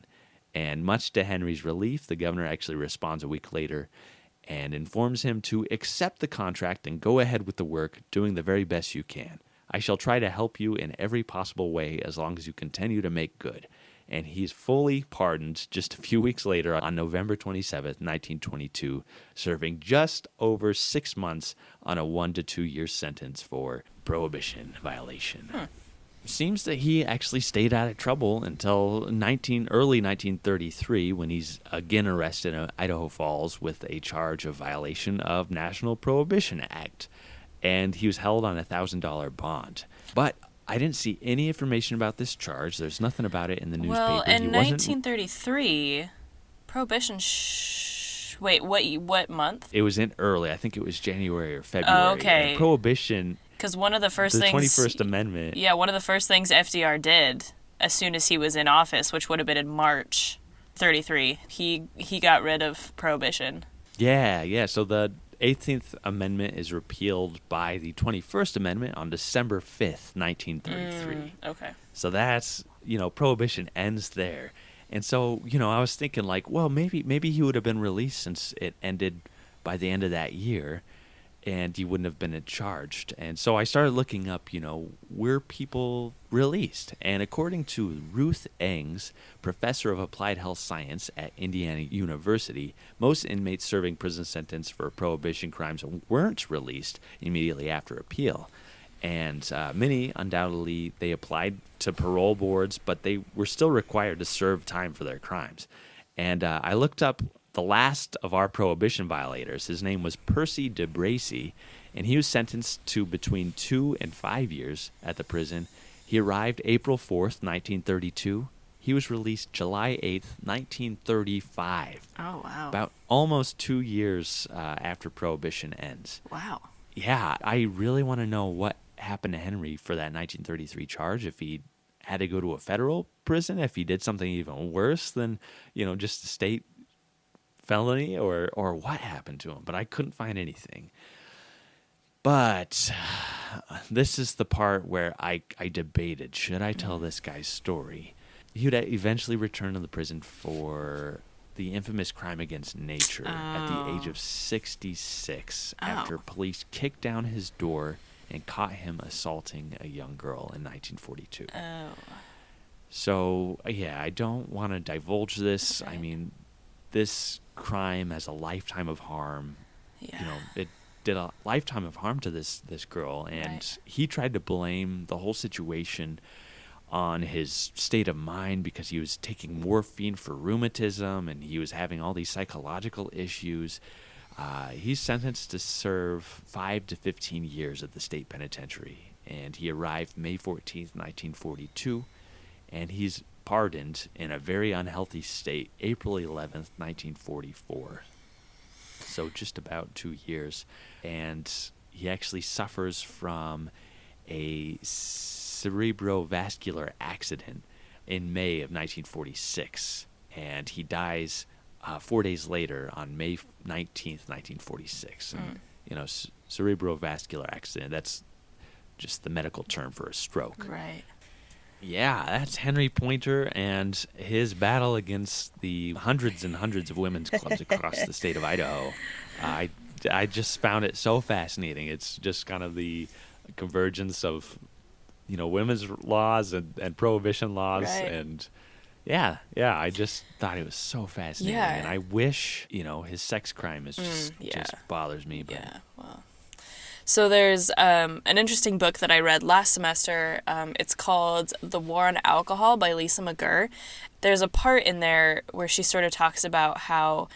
And much to Henry's relief, the governor actually responds a week later and informs him to accept the contract and go ahead with the work, doing the very best you can. I shall try to help you in every possible way as long as you continue to make good. And he's fully pardoned just a few weeks later on November 27th, 1922, serving just over 6 months on a 1 to 2 year sentence for prohibition violation. Seems that he actually stayed out of trouble until early 1933, when he's again arrested in Idaho Falls with a charge of violation of National Prohibition Act, and he was held on a $1,000 bond. But I didn't see any information about this charge. There's nothing about it in the newspaper. Well, in 1933, Prohibition. Wait, what month? It was in early. I think it was January or February. Oh, okay. And Prohibition. Because one of the first the things... 21st Amendment. Yeah, one of the first things FDR did as soon as he was in office, which would have been in March 33, he got rid of Prohibition. Yeah. So the 18th Amendment is repealed by the 21st Amendment on December 5th, 1933. Okay. So that's, Prohibition ends there. And so, I was thinking like, well, maybe he would have been released since it ended by the end of that year, and he wouldn't have been charged. And so I started looking up, were people released? And according to Ruth Engs, professor of applied health science at Indiana University, most inmates serving prison sentence for prohibition crimes weren't released immediately after appeal. And many, undoubtedly, they applied to parole boards, but they were still required to serve time for their crimes. And I looked up the last of our prohibition violators. His name was Percy DeBracy, and he was sentenced to between 2 and 5 years at the prison. He arrived April 4th, 1932. He was released July 8th, 1935. Oh, wow. About almost 2 years after Prohibition ends. Wow. Yeah, I really want to know what happened to Henry for that 1933 charge, if he had to go to a federal prison, if he did something even worse than, just a state felony, or what happened to him. But I couldn't find anything. But this is the part where I debated, should I tell this guy's story? He would eventually return to the prison for the infamous crime against nature at the age of 66 after police kicked down his door and caught him assaulting a young girl in 1942. So, yeah, I don't want to divulge this. Okay. I mean, this crime has a lifetime of harm. Yeah. It did a lifetime of harm to this girl, and he tried to blame the whole situation on his state of mind because he was taking morphine for rheumatism and he was having all these psychological issues. He's sentenced to serve 5 to 15 years at the state penitentiary, and he arrived May 14th, 1942, and he's pardoned in a very unhealthy state April 11th, 1944. So just about 2 years. And he actually suffers from a cerebrovascular accident in May of 1946. And he dies 4 days later on May 19th, 1946. And, cerebrovascular accident, that's just the medical term for a stroke. Right. Yeah, that's Henry Poynter and his battle against the hundreds and hundreds of women's clubs across the state of Idaho. I just found it so fascinating. It's just kind of the convergence of, women's laws and prohibition laws. Right. And I just thought it was so fascinating. Yeah. And I wish, his sex crime is just bothers me. But Yeah, well. So there's an interesting book that I read last semester. It's called The War on Alcohol by Lisa McGurr. There's a part in there where she sort of talks about how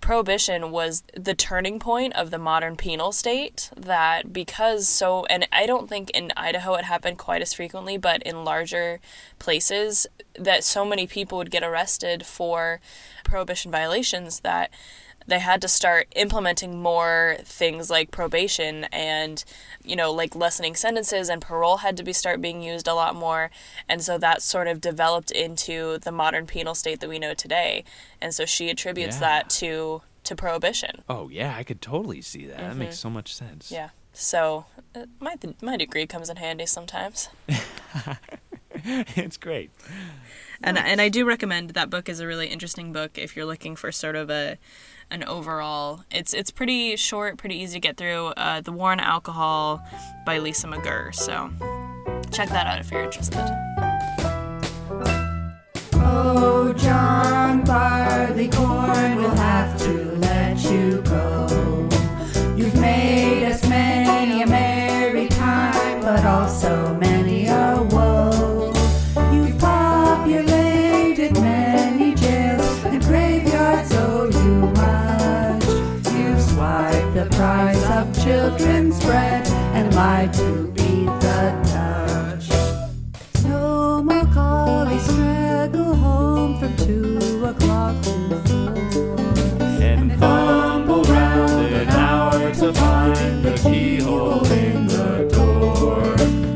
Prohibition was the turning point of the modern penal state, that and I don't think in Idaho it happened quite as frequently, but in larger places, that so many people would get arrested for Prohibition violations that they had to start implementing more things like probation and, like lessening sentences, and parole had to start being used a lot more. And so that sort of developed into the modern penal state that we know today. And so she attributes that to Prohibition. Oh, yeah, I could totally see that. That makes so much sense. Yeah. So my degree comes in handy sometimes. It's great. And I do recommend that book. Is a really interesting book if you're looking for sort of an overall. It's pretty short, pretty easy to get through. The War on Alcohol by Lisa McGurr. So check that out if you're interested. Oh, John Barleycorn, we'll have to let you go. You've made us many a merry time, but also many a woe. You've populated many jails and graveyards, oh you much. You've swiped the price of children's bread and lied to beat the touch. No more collies straggle home from 2 o'clock to 4 And fumble round an hour to find the keyhole in the door.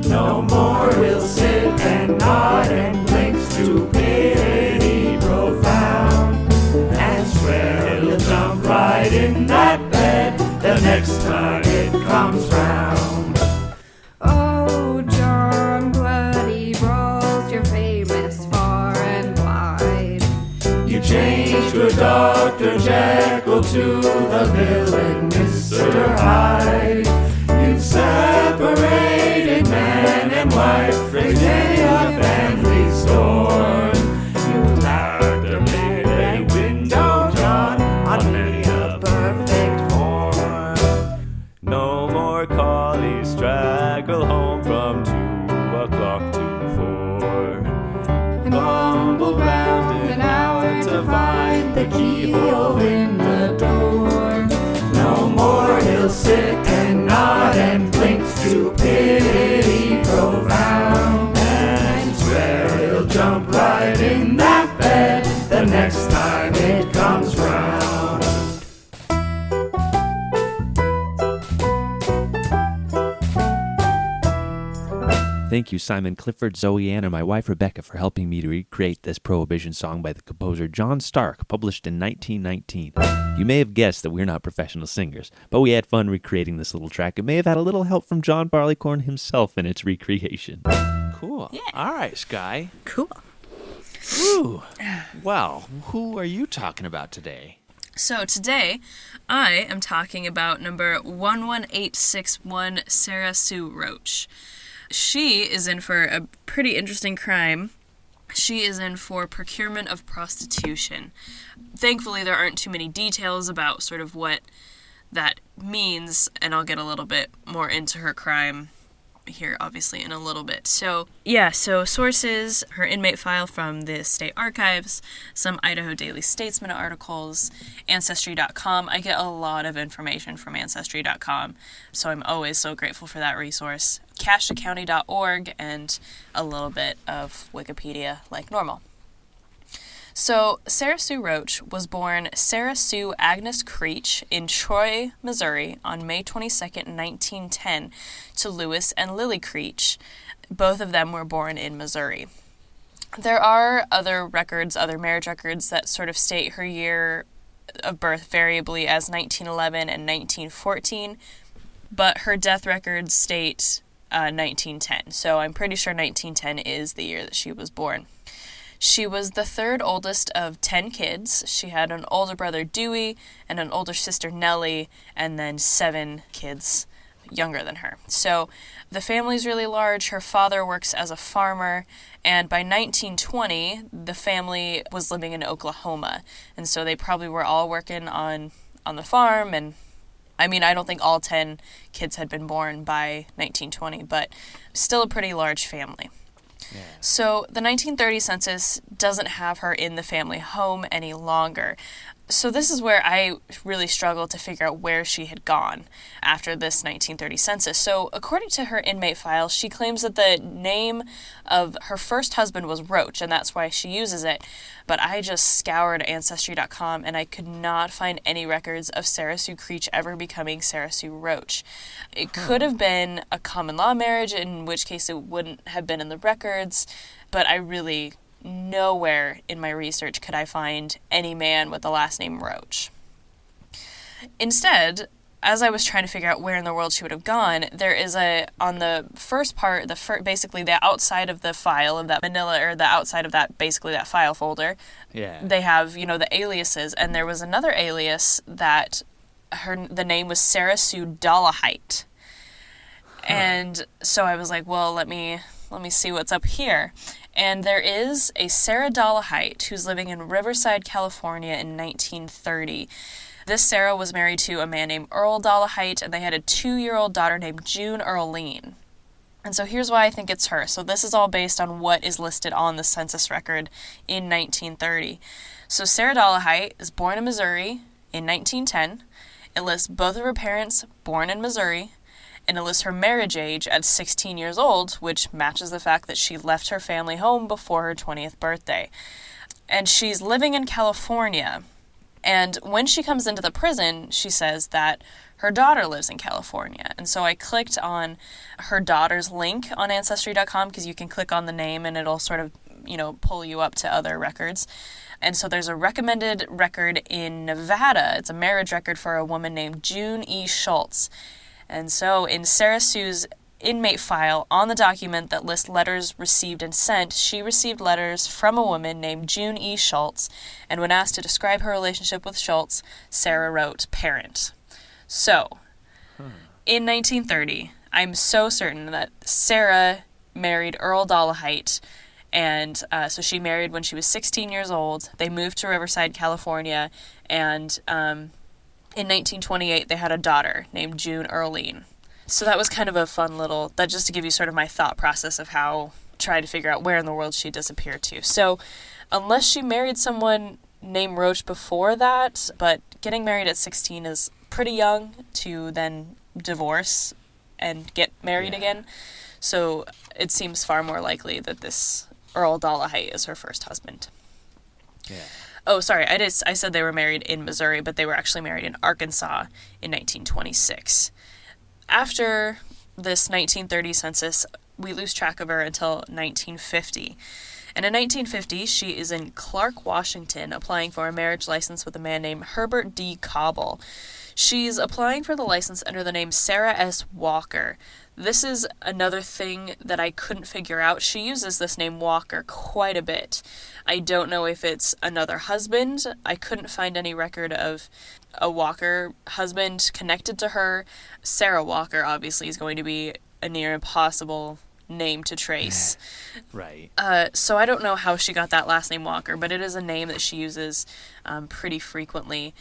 No more will sit and nod and blink stupidity profound, and swear he'll jump right in that bed the next time it comes round. Oh, John Bloody Brawls, you're famous far and wide. You changed your Dr. Jekyll to the villain Mr. Hyde. You separated man and wife, raised many a family scorn. You tagged a big window, John, on many a perfect horn. No more collies straggle home from 2 o'clock to 4. And fumble round an hour to find the keyhole in the door. No more he'll sit and nod and blink stupidity profound, and swear he'll jump right in that bed the next time it comes round. Thank you, Simon Clifford, Zoe Ann, and my wife Rebecca for helping me to recreate this Prohibition song by the composer John Stark, published in 1919. You may have guessed that we're not professional singers, but we had fun recreating this little track and may have had a little help from John Barleycorn himself in its recreation. Cool. Yeah. All right, Skye. Cool. Woo. Well, who are you talking about today? So today, I am talking about number 11861, Sarah Sue Roach. She is in for a pretty interesting crime. She is in for procurement of prostitution. Thankfully, there aren't too many details about sort of what that means, and I'll get a little bit more into her crime here, obviously, in a little bit. So sources, her inmate file from the state archives, some Idaho Daily Statesman articles, Ancestry.com. I get a lot of information from Ancestry.com, so I'm always so grateful for that resource. CashtoCounty.org, and a little bit of Wikipedia, like normal. So, Sarah Sue Roach was born Sarah Sue Agnes Creech in Troy, Missouri on May 22nd, 1910, to Lewis and Lily Creech. Both of them were born in Missouri. There are other marriage records that sort of state her year of birth variably as 1911 and 1914, but her death records state 1910. So I'm pretty sure 1910 is the year that she was born. She was the third oldest of 10 kids. She had an older brother, Dewey, and an older sister, Nellie, and then 7 kids younger than her. So the family's really large. Her father works as a farmer, and by 1920, the family was living in Oklahoma. And so they probably were all working on the farm, and I mean, I don't think all 10 kids had been born by 1920, but still a pretty large family. Yeah. So the 1930 census doesn't have her in the family home any longer. So this is where I really struggled to figure out where she had gone after this 1930 census. So according to her inmate file, she claims that the name of her first husband was Roach, and that's why she uses it. But I just scoured Ancestry.com, and I could not find any records of Sarah Sue Creech ever becoming Sarah Sue Roach. It could have been a common law marriage, in which case it wouldn't have been in the records, but I really... nowhere in my research could I find any man with the last name Roach. Instead, as I was trying to figure out where in the world she would have gone, there is on the first part, basically the outside of the file of that manila, or the outside of that, basically that file folder, they have, the aliases, and there was another alias that the name was Sarah Sue Dollahite. And so I was like, well, let me see what's up here. And there is a Sarah Dollahite who's living in Riverside, California in 1930. This Sarah was married to a man named Earl Dollahite, and they had a 2-year-old daughter named June Earline. And so here's why I think it's her. So this is all based on what is listed on the census record in 1930. So Sarah Dollahite is born in Missouri in 1910. It lists both of her parents born in Missouri, and it lists her marriage age at 16 years old, which matches the fact that she left her family home before her 20th birthday. And she's living in California. And when she comes into the prison, she says that her daughter lives in California. And so I clicked on her daughter's link on Ancestry.com, because you can click on the name and it'll sort of, pull you up to other records. And so there's a recommended record in Nevada. It's a marriage record for a woman named June E. Schultz. And so in Sarah Sue's inmate file, on the document that lists letters received and sent, she received letters from a woman named June E. Schultz, and when asked to describe her relationship with Schultz, Sarah wrote, parent. So, in 1930, I'm so certain that Sarah married Earl Dollahite, and so she married when she was 16 years old. They moved to Riverside, California, and in 1928, they had a daughter named June Earline. So that was kind of a fun that just to give you sort of my thought process of how trying to figure out where in the world she disappeared to. So unless she married someone named Roach before that, but getting married at 16 is pretty young to then divorce and get married again. So it seems far more likely that this Earl Dollahite is her first husband. Yeah. Oh, sorry, I said they were married in Missouri, but they were actually married in Arkansas in 1926. After this 1930 census, we lose track of her until 1950. And in 1950, she is in Clark, Washington, applying for a marriage license with a man named Herbert D. Cobble. She's applying for the license under the name Sarah S. Walker. This is another thing that I couldn't figure out. She uses this name Walker quite a bit. I don't know if it's another husband. I couldn't find any record of a Walker husband connected to her. Sarah Walker obviously is going to be a near impossible name to trace. Right. So I don't know how she got that last name Walker, but it is a name that she uses pretty frequently.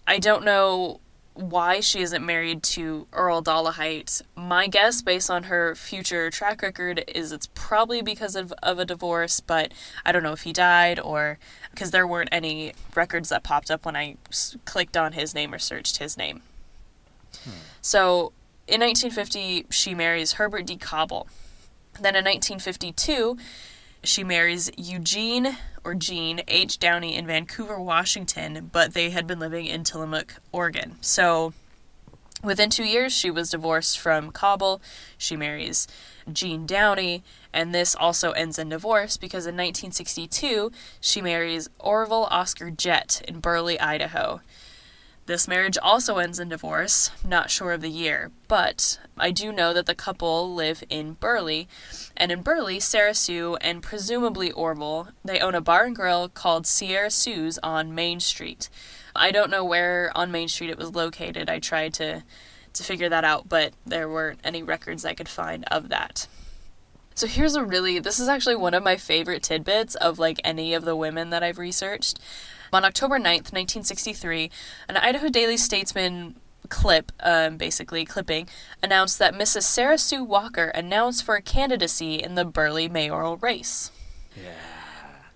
I don't know why she isn't married to Earl Dollahite. My guess, based on her future track record, is it's probably because of a divorce, but I don't know if he died or because there weren't any records that popped up when I clicked on his name or searched his name. So in 1950, she marries Herbert D. Cobble. Then in 1952, she marries Gene H. Downey in Vancouver, Washington, but they had been living in Tillamook, Oregon. So within 2 years, she was divorced from Cobble. She marries Gene Downey, and this also ends in divorce because in 1962, she marries Orville Oscar Jett in Burley, Idaho. This marriage also ends in divorce, not sure of the year, but I do know that the couple live in Burley, and in Burley, Sarah Sue and presumably Orville, they own a bar and grill called Sarah Sue's on Main Street. I don't know where on Main Street it was located. I tried to figure that out, but there weren't any records I could find of that. So this is actually one of my favorite tidbits of like any of the women that I've researched. On October 9th, 1963, an Idaho Daily Statesman clipping, announced that Mrs. Sarah Sue Walker announced for a candidacy in the Burley Mayoral race. Yeah.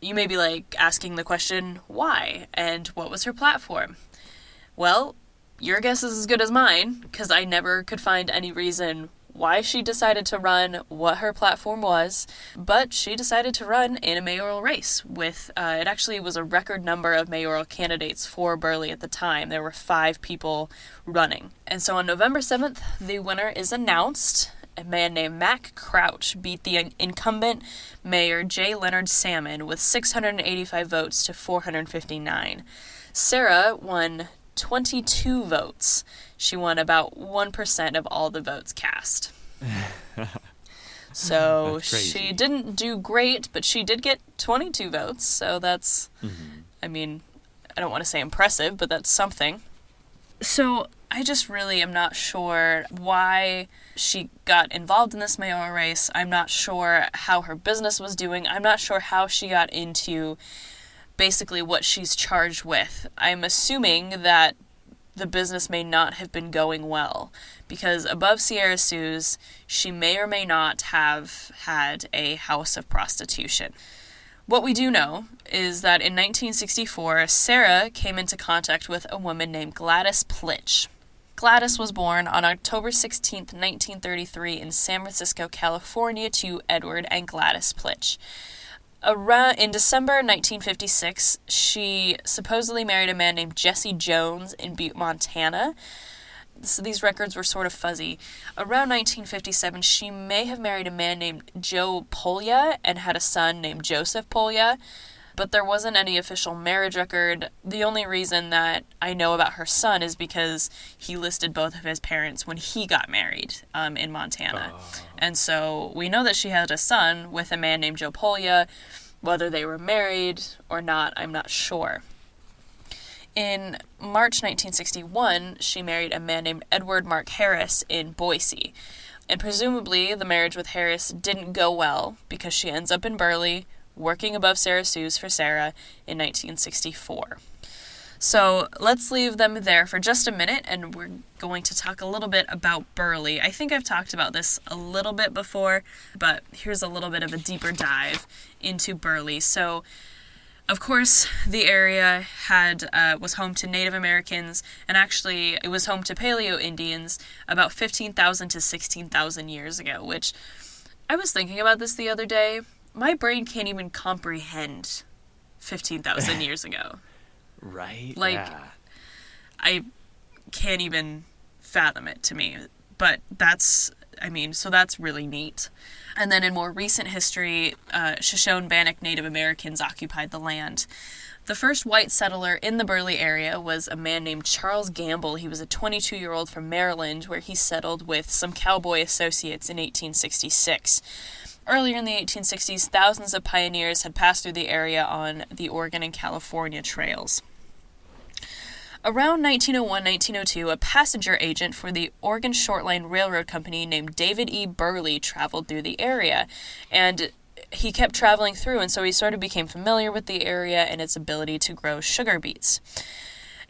You may be like asking the question, why? And what was her platform? Well, your guess is as good as mine, because I never could find any reason why she decided to run, what her platform was, but she decided to run in a mayoral race with, it actually was a record number of mayoral candidates for Burley at the time. There were 5 people running. And so on November 7th, the winner is announced. A man named Mac Crouch beat the incumbent mayor J. Leonard Salmon with 685 votes to 459. Sarah won 22 votes. She won about 1% of all the votes cast. So she didn't do great, but she did get 22 votes. So that's, I mean, I don't want to say impressive, but that's something. So I just really am not sure why she got involved in this mayoral race. I'm not sure how her business was doing. I'm not sure how she got into basically what she's charged with. I'm assuming that the business may not have been going well, because above Sarah Sue's, she may or may not have had a house of prostitution. What we do know is that in 1964, Sarah came into contact with a woman named Gladys Plitch. Gladys was born on October 16, 1933 in San Francisco, California to Edward and Gladys Plitch. In December 1956, she supposedly married a man named Jesse Jones in Butte, Montana. So these records were sort of fuzzy. Around 1957, she may have married a man named Joe Polya and had a son named Joseph Polya, but there wasn't any official marriage record. The only reason that I know about her son is because he listed both of his parents when he got married in Montana. And so we know that she had a son with a man named Joe Polya. Whether they were married or not, I'm not sure. In March 1961, she married a man named Edward Mark Harris in Boise. And presumably the marriage with Harris didn't go well because she ends up in Burley, working above Sarah Sue's for Sarah in 1964. So let's leave them there for just a minute, and we're going to talk a little bit about Burley. I think I've talked about this a little bit before, but here's a little bit of a deeper dive into Burley. So, of course, the area was home to Native Americans, and actually it was home to Paleo Indians about 15,000 to 16,000 years ago, which I was thinking about this the other day. My brain can't even comprehend 15,000 years ago. Right? Like, yeah. I can't even fathom it to me. But that's really neat. And then in more recent history, Shoshone-Bannock Native Americans occupied the land. The first white settler in the Burley area was a man named Charles Gamble. He was a 22-year-old from Maryland, where he settled with some cowboy associates in 1866. Earlier in the 1860s, thousands of pioneers had passed through the area on the Oregon and California trails. Around 1901-1902, a passenger agent for the Oregon Shortline Railroad Company named David E. Burley traveled through the area, and he kept traveling through, and so he sort of became familiar with the area and its ability to grow sugar beets.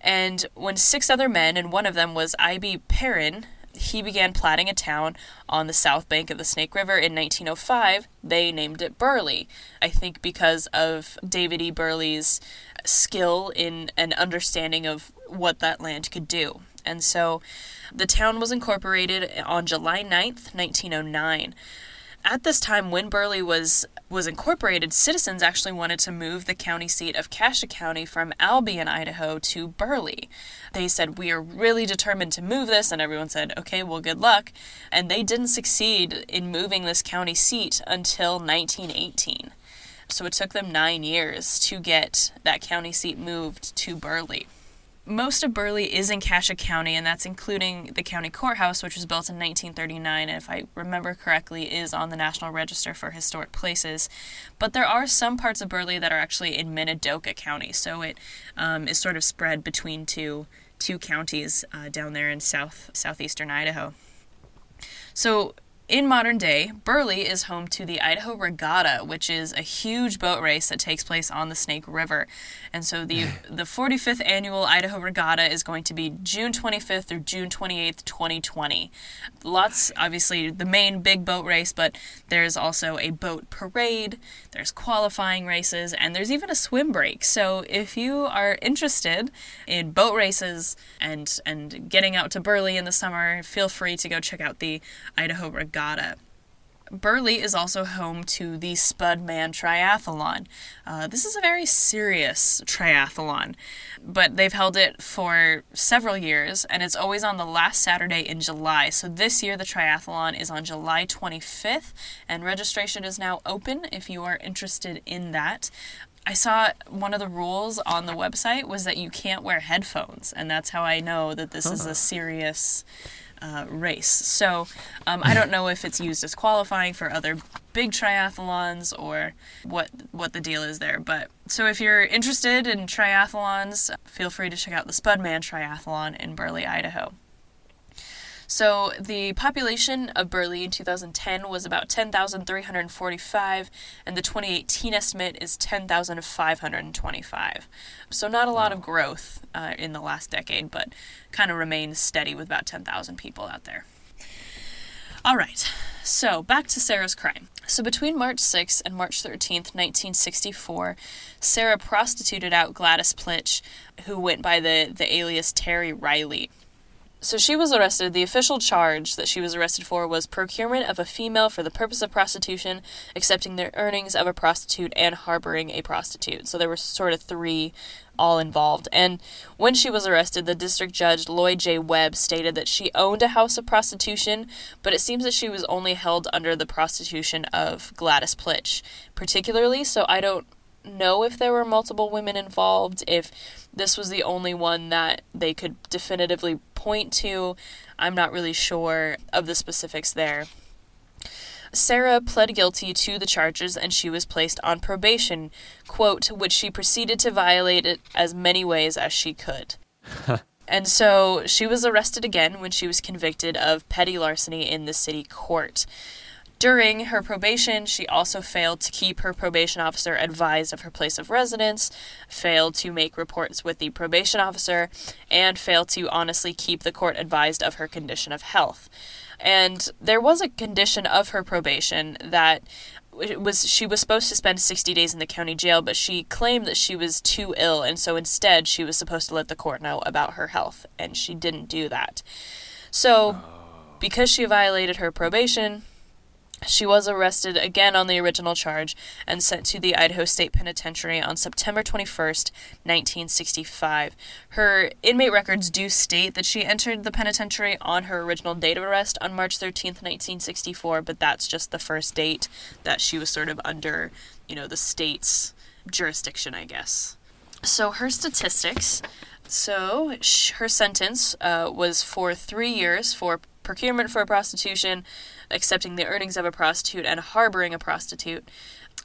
And when 6 other men, and one of them was I.B. Perrin, he began platting a town on the south bank of the Snake River in 1905, they named it Burley. I think because of David E. Burley's skill in an understanding of what that land could do. And so the town was incorporated on July 9th, 1909. At this time, when Burley was incorporated, citizens actually wanted to move the county seat of Cassia County from Albion, Idaho, to Burley. They said, we are really determined to move this, and everyone said, okay, well, good luck. And they didn't succeed in moving this county seat until 1918. So it took them 9 years to get that county seat moved to Burley. Most of Burley is in Cassia County, and that's including the county courthouse, which was built in 1939, and if I remember correctly, is on the National Register for Historic Places. But there are some parts of Burley that are actually in Minidoka County, so it is sort of spread between two counties down there in southeastern Idaho. So in modern day, Burley is home to the Idaho Regatta, which is a huge boat race that takes place on the Snake River. And so the 45th annual Idaho Regatta is going to be June 25th through June 28th, 2020. Lots, obviously, the main big boat race, but there's also a boat parade, there's qualifying races, and there's even a swim break. So if you are interested in boat races and getting out to Burley in the summer, feel free to go check out the Idaho Regatta. Burley is also home to the Spudman Triathlon. This is a very serious triathlon, but they've held it for several years, and it's always on the last Saturday in July. So this year the triathlon is on July 25th, and registration is now open if you are interested in that. I saw one of the rules on the website was that you can't wear headphones, and that's how I know that this is a serious race. So I don't know if it's used as qualifying for other big triathlons or what the deal is there. But so if you're interested in triathlons, feel free to check out the Spudman Triathlon in Burley, Idaho. So the population of Burley in 2010 was about 10,345, and the 2018 estimate is 10,525. So not a lot of growth in the last decade, but kind of remains steady with about 10,000 people out there. All right, so back to Sarah's crime. So between March 6th and March 13th, 1964, Sarah prostituted out Gladys Plitch, who went by the alias Terry Riley. So she was arrested. The official charge that she was arrested for was procurement of a female for the purpose of prostitution, accepting the earnings of a prostitute, and harboring a prostitute. So there were sort of three all involved. And when she was arrested, the district judge, Lloyd J. Webb, stated that she owned a house of prostitution, but it seems that she was only held under the prostitution of Gladys Plitch particularly, so I don't know if there were multiple women involved, if this was the only one that they could definitively point to. I'm not really sure of the specifics there. Sarah pled guilty to the charges, and she was placed on probation, quote, which she proceeded to violate it as many ways as she could. And so she was arrested again when she was convicted of petty larceny in the city court. During her probation, she also failed to keep her probation officer advised of her place of residence, failed to make reports with the probation officer, and failed to honestly keep the court advised of her condition of health. And there was a condition of her probation that she was supposed to spend 60 days in the county jail, but she claimed that she was too ill, and so instead she was supposed to let the court know about her health, and she didn't do that. So, because she violated her probation, she was arrested again on the original charge and sent to the Idaho State Penitentiary on September 21st, 1965. Her inmate records do state that she entered the penitentiary on her original date of arrest on March 13th, 1964, but that's just the first date that she was sort of under, the state's jurisdiction, I guess. So her statistics. So her sentence was for 3 years for procurement for a prostitution, accepting the earnings of a prostitute, and harboring a prostitute.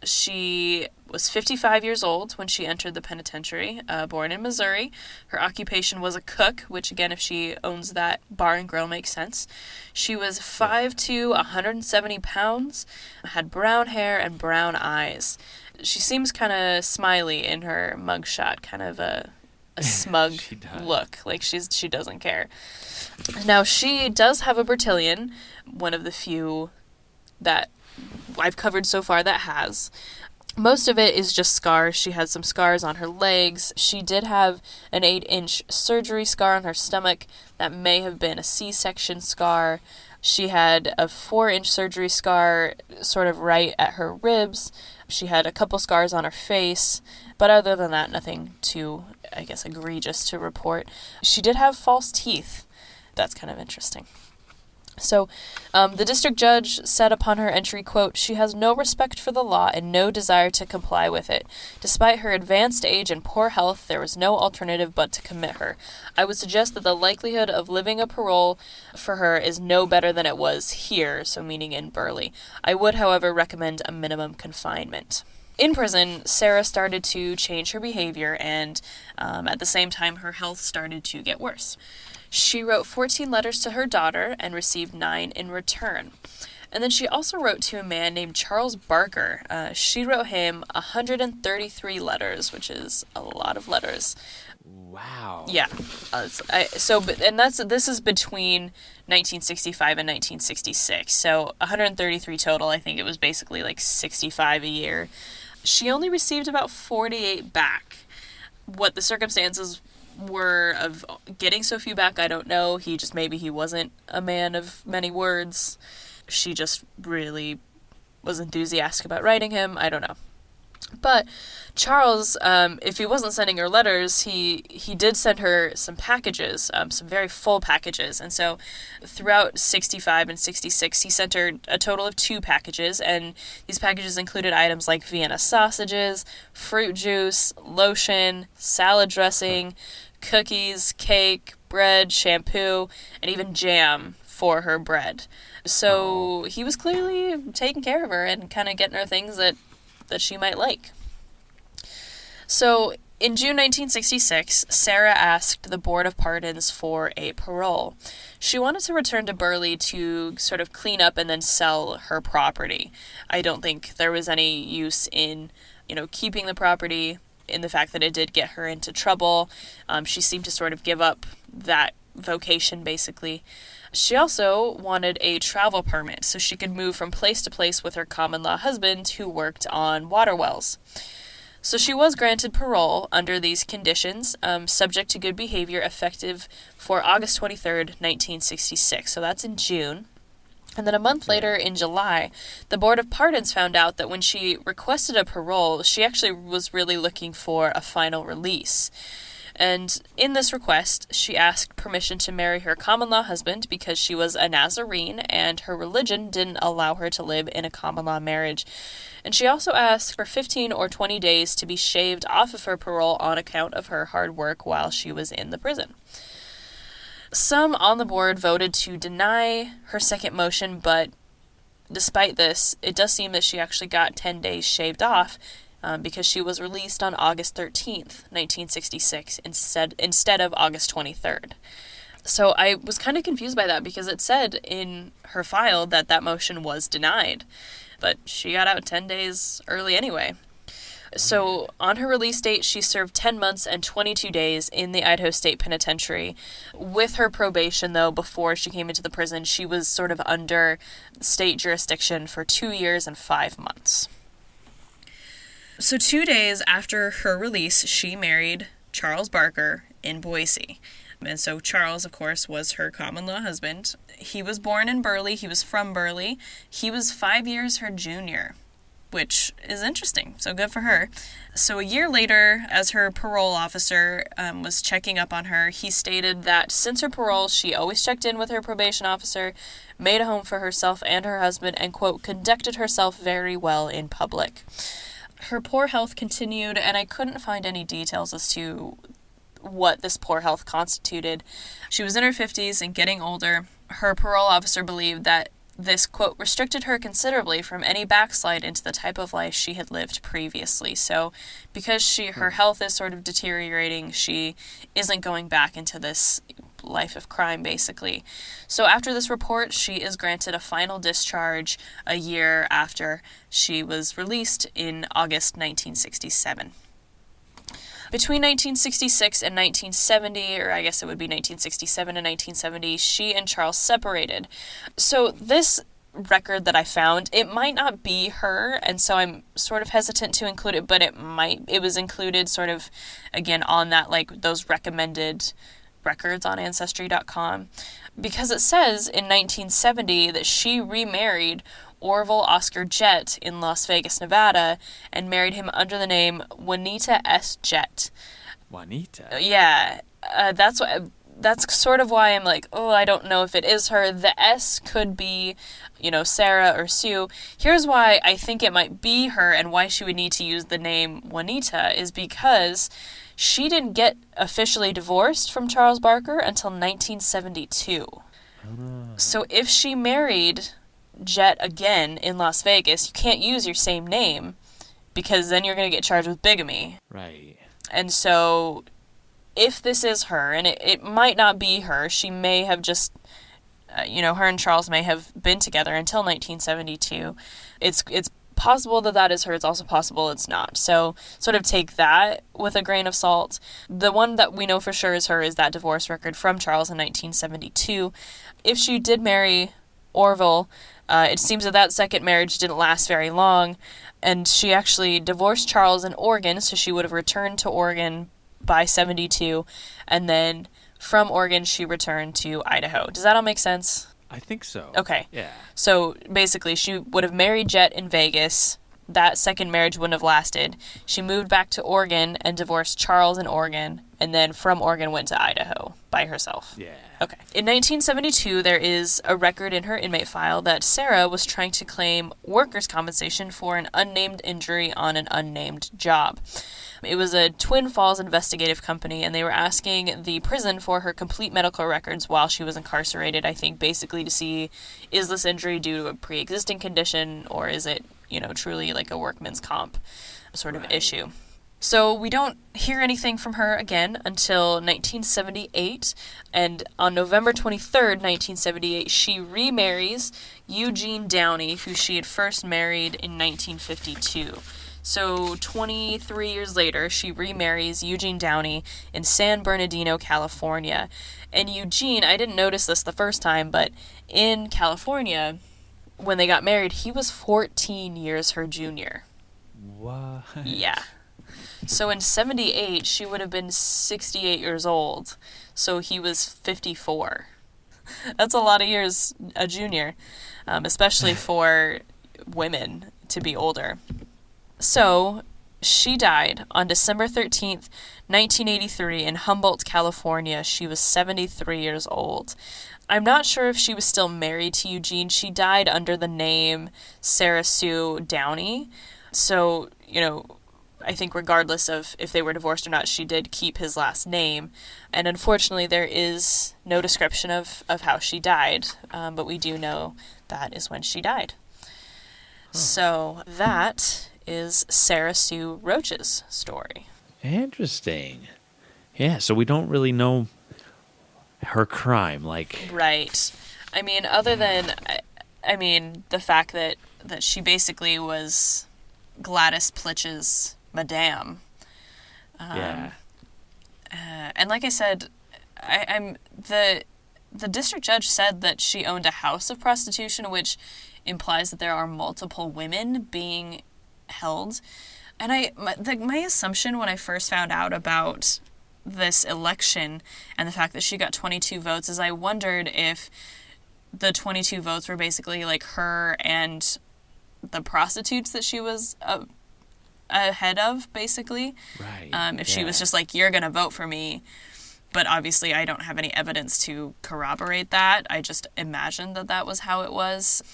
She was 55 years old when she entered the penitentiary, born in Missouri. Her occupation was a cook, which again, if she owns that bar and grill, makes sense. She was 5'2", 170 pounds, had brown hair and brown eyes. She seems kind of smiley in her mugshot, kind of a smug look, like she doesn't care. Now, she does have a Bertillon, one of the few that I've covered so far that has. Most of it is just scars. She had some scars on her legs. She did have an 8-inch surgery scar on her stomach that may have been a C-section scar. She had a 4-inch surgery scar sort of right at her ribs. She had a couple scars on her face, but other than that, nothing too, I guess, egregious to report. She did have false teeth. That's kind of interesting. So the district judge said upon her entry, quote, "She has no respect for the law and no desire to comply with it. Despite her advanced age and poor health, there was no alternative but to commit her. I would suggest that the likelihood of living a parole for her is no better than it was here," so meaning in Burley. "I would, however, recommend a minimum confinement." In prison, Sarah started to change her behavior, and at the same time, her health started to get worse. She wrote 14 letters to her daughter and received 9 in return. And then she also wrote to a man named Charles Barker. She wrote him 133 letters, which is a lot of letters. Wow. Yeah. This is between 1965 and 1966. So 133 total. I think it was basically like 65 a year. She only received about 48 back. What the circumstances were of getting so few back, I don't know. Maybe he wasn't a man of many words. She just really was enthusiastic about writing him. I don't know. But Charles, if he wasn't sending her letters, he did send her some packages, some very full packages. And so throughout 65 and 66, he sent her a total of 2 packages. And these packages included items like Vienna sausages, fruit juice, lotion, salad dressing, cookies, cake, bread, shampoo, and even jam for her bread. So he was clearly taking care of her and kind of getting her things that she might like. So in June 1966, Sarah asked the Board of Pardons for a parole. She wanted to return to Burley to sort of clean up and then sell her property. I don't think there was any use in, keeping the property, in the fact that it did get her into trouble. She seemed to sort of give up that vocation, basically. She also wanted a travel permit so she could move from place to place with her common-law husband who worked on water wells. So she was granted parole under these conditions, subject to good behavior, effective for August 23rd, 1966. So that's in June. And then a month later, in July, the Board of Pardons found out that when she requested a parole, she actually was really looking for a final release. And in this request, she asked permission to marry her common-law husband because she was a Nazarene and her religion didn't allow her to live in a common-law marriage. And she also asked for 15 or 20 days to be shaved off of her parole on account of her hard work while she was in the prison. Some on the board voted to deny her second motion, but despite this, it does seem that she actually got 10 days shaved off, because she was released on August 13th, 1966, instead of August 23rd. So I was kind of confused by that because it said in her file that motion was denied, but she got out 10 days early anyway. So on her release date, she served 10 months and 22 days in the Idaho State Penitentiary. With her probation, though, before she came into the prison, she was sort of under state jurisdiction for 2 years and 5 months. So 2 days after her release, she married Charles Barker in Boise. And so Charles, of course, was her common-law husband. He was born in Burley. He was from Burley. He was 5 years her junior, which is interesting. So good for her. So a year later, as her parole officer was checking up on her, he stated that since her parole, she always checked in with her probation officer, made a home for herself and her husband, and, quote, conducted herself very well in public. Her poor health continued, and I couldn't find any details as to what this poor health constituted. She was in her 50s and getting older. Her parole officer believed that this, quote, restricted her considerably from any backslide into the type of life she had lived previously. So because her health is sort of deteriorating, she isn't going back into this life of crime, basically. So after this report, she is granted a final discharge a year after she was released in August 1967. Between 1966 and 1970, or I guess it would be 1967 and 1970, she and Charles separated. So this record that I found, it might not be her, and so I'm sort of hesitant to include it, but it was included sort of, again, on that, like, those recommended records on Ancestry.com, because it says in 1970 that she remarried Orville Oscar Jett in Las Vegas, Nevada, and married him under the name Juanita S. Jett. Juanita? Yeah, that's what that's sort of why I'm like, oh, I don't know if it is her. The S could be, Sarah or Sue. Here's why I think it might be her and why she would need to use the name Juanita is because she didn't get officially divorced from Charles Barker until 1972. So if she married Jet again in Las Vegas, you can't use your same name because then you're going to get charged with bigamy. Right. And so if this is her, and it might not be her, she may have just, her and Charles may have been together until 1972. It's possible that is her. It's also possible it's not. So sort of take that with a grain of salt. The one that we know for sure is her is that divorce record from Charles in 1972. If she did marry Orville, it seems that second marriage didn't last very long, and she actually divorced Charles in Oregon, so she would have returned to Oregon by 72, and then from Oregon she returned to Idaho. Does that all make sense? I think so. Okay. Yeah. So basically she would have married Jet in Vegas. That second marriage wouldn't have lasted. She moved back to Oregon and divorced Charles in Oregon, and then from Oregon went to Idaho by herself. Yeah. Okay. In 1972, there is a record in her inmate file that Sarah was trying to claim workers' compensation for an unnamed injury on an unnamed job. It was a Twin Falls investigative company, and they were asking the prison for her complete medical records while she was incarcerated, I think basically to see, is this injury due to a pre-existing condition, or is it, truly like a workman's comp sort of issue. So we don't hear anything from her again until 1978, and on November 23rd, 1978, she remarries Eugene Downey, who she had first married in 1952. So 23 years later, she remarries Eugene Downey in San Bernardino, California. And Eugene, I didn't notice this the first time, but in California, when they got married, he was 14 years her junior. What? Yeah. So in 78, she would have been 68 years old. So he was 54. That's a lot of years a junior, especially for women to be older. So she died on December 13th, 1983 in Humboldt, California. She was 73 years old. I'm not sure if she was still married to Eugene. She died under the name Sarah Sue Downey. So, I think regardless of if they were divorced or not, she did keep his last name. And unfortunately, there is no description of how she died, but we do know that is when she died. Huh. So that is Sarah Sue Roach's story. Interesting. Yeah, so we don't really know her crime, like... Right. I mean, other than, the fact that she basically was Gladys Plitch's madame. Yeah. And like I said, the district judge said that she owned a house of prostitution, which implies that there are multiple women being held. And my assumption when I first found out about this election and the fact that she got 22 votes is I wondered if the 22 votes were basically like her and the prostitutes that she was ahead of, basically. Right. If she was just like, you're going to vote for me. But obviously I don't have any evidence to corroborate that. I just imagined that was how it was.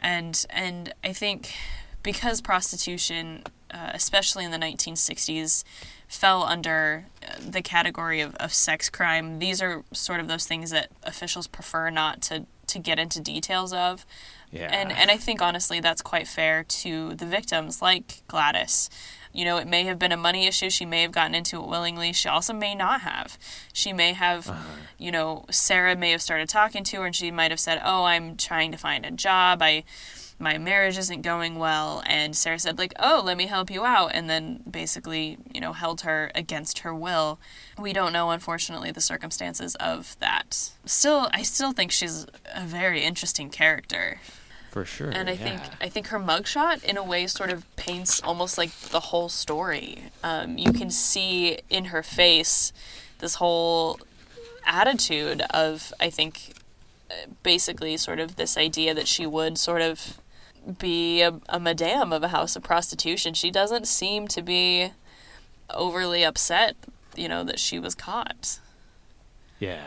And I think because prostitution, especially in the 1960s, fell under the category of sex crime, these are sort of those things that officials prefer not to get into details of. Yeah. And I think, honestly, that's quite fair to the victims, like Gladys. It may have been a money issue. She may have gotten into it willingly. She also may not have. She may have, Sarah may have started talking to her and she might have said, oh, I'm trying to find a job. My marriage isn't going well. And Sarah said, like, oh, let me help you out. And then basically, held her against her will. We don't know, unfortunately, the circumstances of that. I still think she's a very interesting character. For sure. And I think her mugshot, in a way, sort of paints almost like the whole story. You can see in her face this whole attitude of, I think, basically sort of this idea that she would sort of be a madame of a house of prostitution. She doesn't seem to be overly upset, that she was caught. Yeah.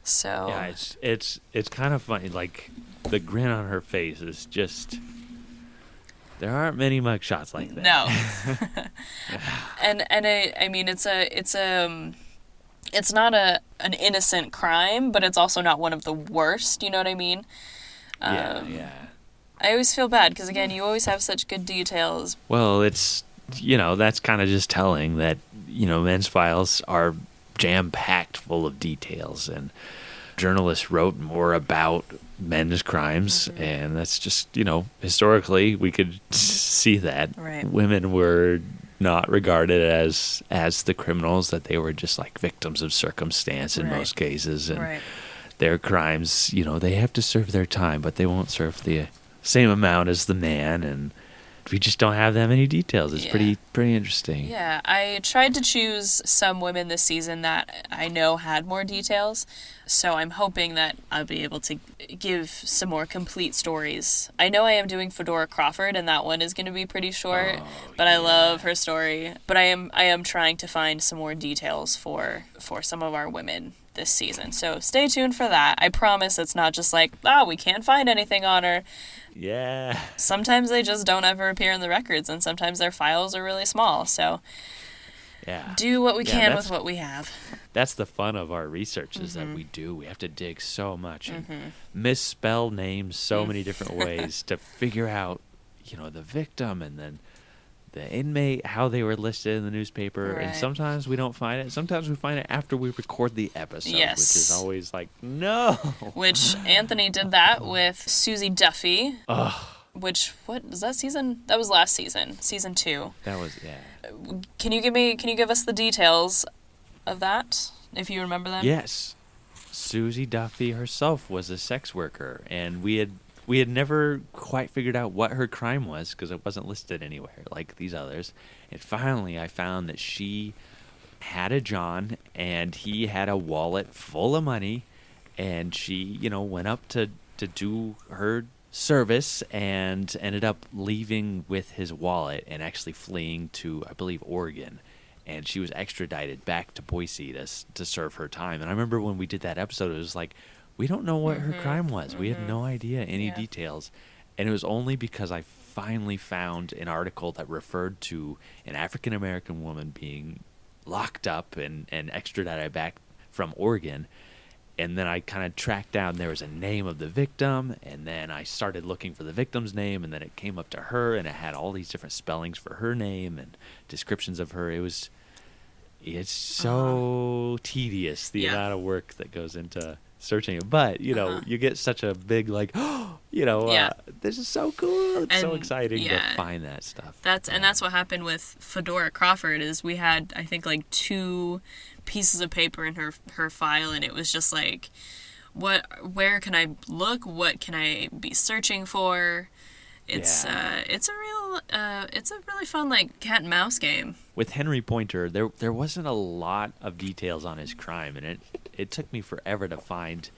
So Yeah, it's kind of funny. Like, the grin on her face is just... There aren't many mugshots like that. No. and I mean, it's not an innocent crime, but it's also not one of the worst. You know what I mean? Yeah. I always feel bad because, again, you always have such good details. Well, it's, that's kind of just telling that, men's files are jam-packed full of details, and journalists wrote more about men's crimes, and that's just, historically we could see that. Right. Women were not regarded as the criminals, that they were just like victims of circumstance in most cases, and their crimes, they have to serve their time, but they won't serve the same amount as the man, and we just don't have that many details. It's pretty interesting. Yeah, I tried to choose some women this season that I know had more details, so I'm hoping that I'll be able to give some more complete stories. I know I am doing Fedora Crawford, and that one is going to be pretty short, but I love her story. But I am trying to find some more details for some of our women this season. So stay tuned for that. I promise it's not just like, we can't find anything on her. Yeah. Sometimes they just don't ever appear in the records, and sometimes their files are really small. So do what we can with what we have. That's the fun of our research, is that we have to dig so much and misspell names so many different ways to figure out, the victim, and then the inmate, how they were listed in the newspaper. And sometimes we don't find it. Sometimes we find it after we record the episode, which is always like, no. Which Anthony did that with Susie Duffy. Which, what is that season? That was last season, season 2. That was, Can you give us the details of that, if you remember them? Yes. Susie Duffy herself was a sex worker, and we had never quite figured out what her crime was because it wasn't listed anywhere like these others. And finally I found that she had a John, and he had a wallet full of money, and she, went up to do her service and ended up leaving with his wallet and actually fleeing to, I believe, Oregon. And she was extradited back to Boise to serve her time. And I remember when we did that episode, it was like, we don't know what her crime was. We had no idea any details. And it was only because I finally found an article that referred to an African-American woman being locked up and extradited back from Oregon. And then I kind of tracked down, there was a name of the victim, and then I started looking for the victim's name, and then it came up to her, and it had all these different spellings for her name and descriptions of her. It's so tedious, the amount of work that goes into searching it. But, you get such a big, like, this is so cool. It's so exciting to find that stuff. And that's what happened with Fedora Crawford, is we had, I think, like 2 pieces of paper in her file, and it was just like, where can I look? What can I be searching for? It's a really fun, like, cat and mouse game. With Henry Poynter, there wasn't a lot of details on his crime, and it took me forever to find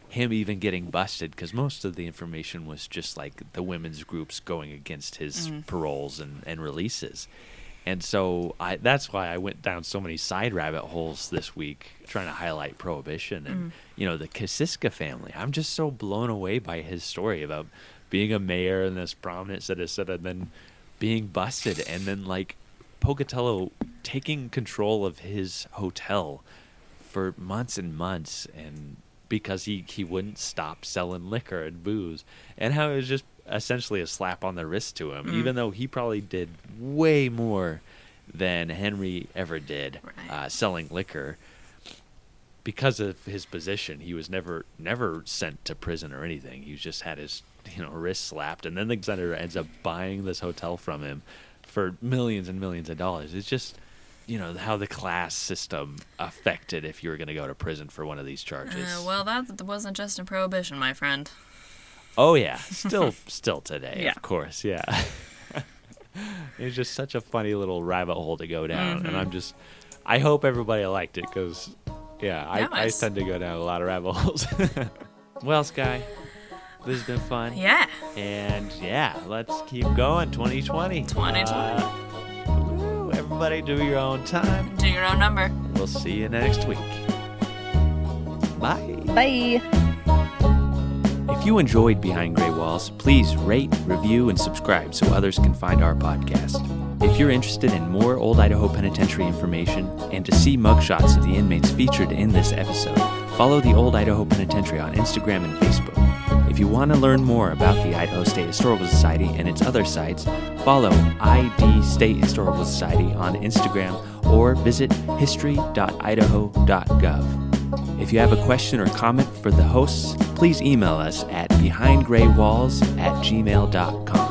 him even getting busted, because most of the information was just like the women's groups going against his paroles and releases. And so that's why I went down so many side rabbit holes this week trying to highlight Prohibition and, the Kosiska family. I'm just so blown away by his story about being a mayor and this prominent citizen, and then being busted, and then, like, Pocatello taking control of his hotel for months and months, and because he wouldn't stop selling liquor and booze, and how it was just essentially a slap on the wrist to him, even though he probably did way more than Henry ever did selling liquor. Because of his position, he was never sent to prison or anything. He just had his wrist slapped, and then the senator ends up buying this hotel from him for millions and millions of dollars. It's just how the class system affected if you were going to go to prison for one of these charges. Well, that wasn't just in Prohibition, my friend. Oh yeah, still today, of course, yeah. It's just such a funny little rabbit hole to go down, and I hope everybody liked it, because I tend to go down a lot of rabbit holes. Well, Skye, this has been fun. Yeah. And let's keep going. 2020. 2020. Everybody do your own time. Do your own number. We'll see you next week. Bye. Bye. If you enjoyed Behind Gray Walls, please rate, review, and subscribe so others can find our podcast. If you're interested in more Old Idaho Penitentiary information and to see mugshots of the inmates featured in this episode, follow the Old Idaho Penitentiary on Instagram and Facebook. If you want to learn more about the Idaho State Historical Society and its other sites, follow ID State Historical Society on Instagram or visit history.idaho.gov. If you have a question or comment for the hosts, please email us at behindgraywalls@gmail.com.